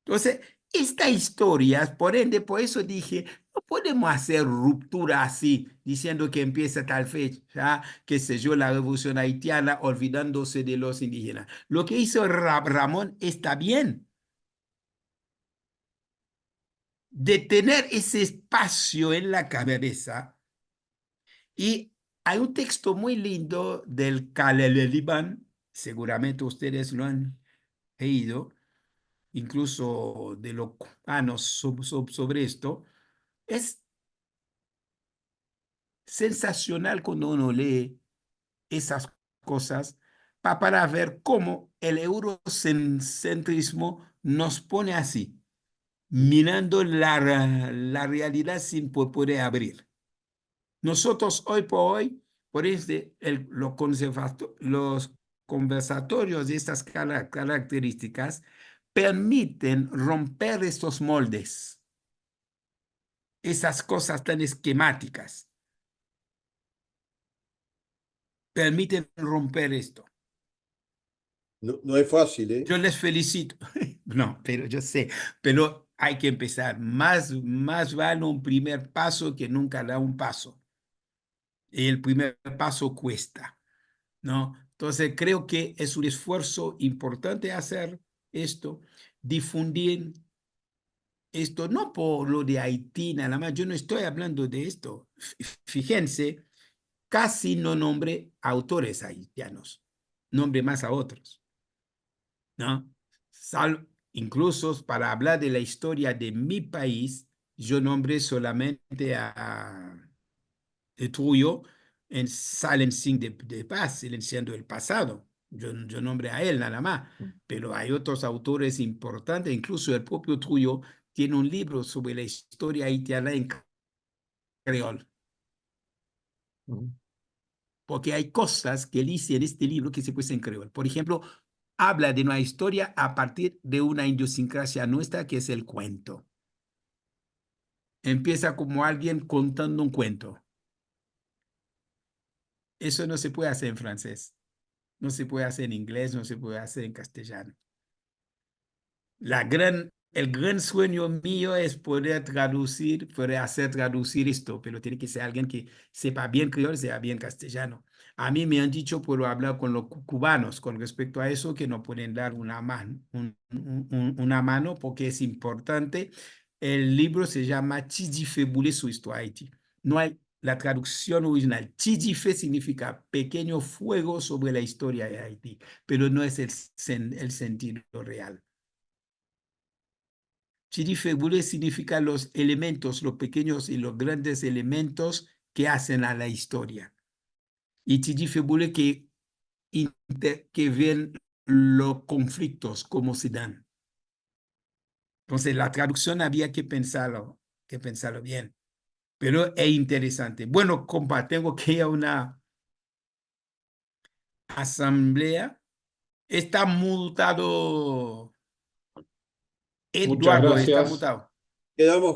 Entonces, esta historia, por ende, por eso dije, no podemos hacer ruptura así, diciendo que empieza tal fecha, qué sé yo, la revolución haitiana, olvidándose de los indígenas. Lo que hizo Ramón está bien, de tener ese espacio en la cabeza. Y hay un texto muy lindo del Khalil Gibran, seguramente ustedes lo han leído, incluso de los cubanos sobre esto. Es sensacional cuando uno lee esas cosas para ver cómo el eurocentrismo nos pone así, mirando la realidad sin poder abrir. Nosotros hoy por hoy, por eso los conversatorios de estas características permiten romper estos moldes, esas cosas tan esquemáticas. Permiten romper esto. No, no es fácil, ¿eh? Yo les felicito. No, pero yo sé, pero hay que empezar. Más vale un primer paso que nunca da un paso. Y el primer paso cuesta, ¿no? Entonces creo que es un esfuerzo importante hacer esto, difundir esto, no por lo de Haití nada más. Yo no estoy hablando de esto. Fíjense, casi no nombré autores haitianos, nombre más a otros, ¿no? Incluso para hablar de la historia de mi país, yo nombré solamente a Trujillo en Silencing de Paz, silenciando el pasado. Yo nombré a él nada más, pero hay otros autores importantes, incluso el propio Trujillo tiene un libro sobre la historia haitiana en creol. Porque hay cosas que él dice en este libro que se pueden en creol. Por ejemplo, habla de una historia a partir de una idiosincrasia nuestra que es el cuento. Empieza como alguien contando un cuento. Eso no se puede hacer en francés, no se puede hacer en inglés, no se puede hacer en castellano. El gran sueño mío es poder hacer traducir esto, pero tiene que ser alguien que sepa bien creol, sepa bien castellano. A mí me han dicho, puedo hablar con los cubanos con respecto a eso, que no pueden dar una mano, una mano porque es importante. El libro se llama Chidife Boulé su Histoire Haití. No hay la traducción original. Chidife significa pequeño fuego sobre la historia de Haití, pero no es el sentido real. Chidife Boulé significa los elementos, los pequeños y los grandes elementos que hacen a la historia. Y Chidife Boulé que ven los conflictos como se dan. Entonces, la traducción había que pensarlo bien, pero es interesante. Bueno, compa, tengo que ir a una asamblea. Está mutado. Muchas Eduardo, está gracias. mutado.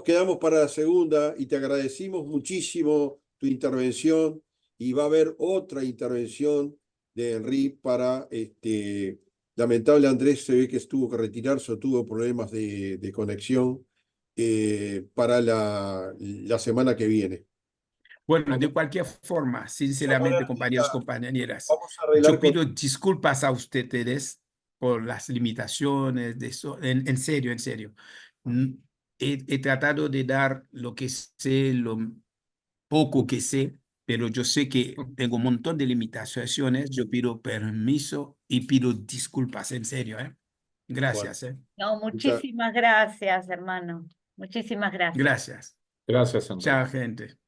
Quedamos para la segunda y te agradecimos muchísimo tu intervención y va a haber otra intervención de Henry para, lamentable Andrés se ve que tuvo que retirarse o tuvo problemas de conexión para la semana que viene. Bueno, de cualquier forma, sinceramente, compañeros, compañeras, Vamos a arreglar yo pido disculpas a ustedes por las limitaciones de eso. En serio, en serio. He tratado de dar lo que sé, lo poco que sé, pero yo sé que tengo un montón de limitaciones. Yo pido permiso y pido disculpas, en serio, ¿eh? Gracias, ¿eh? No, muchísimas gracias, hermano. Muchísimas gracias. Gracias. Gracias, Enrique. Chao, gente.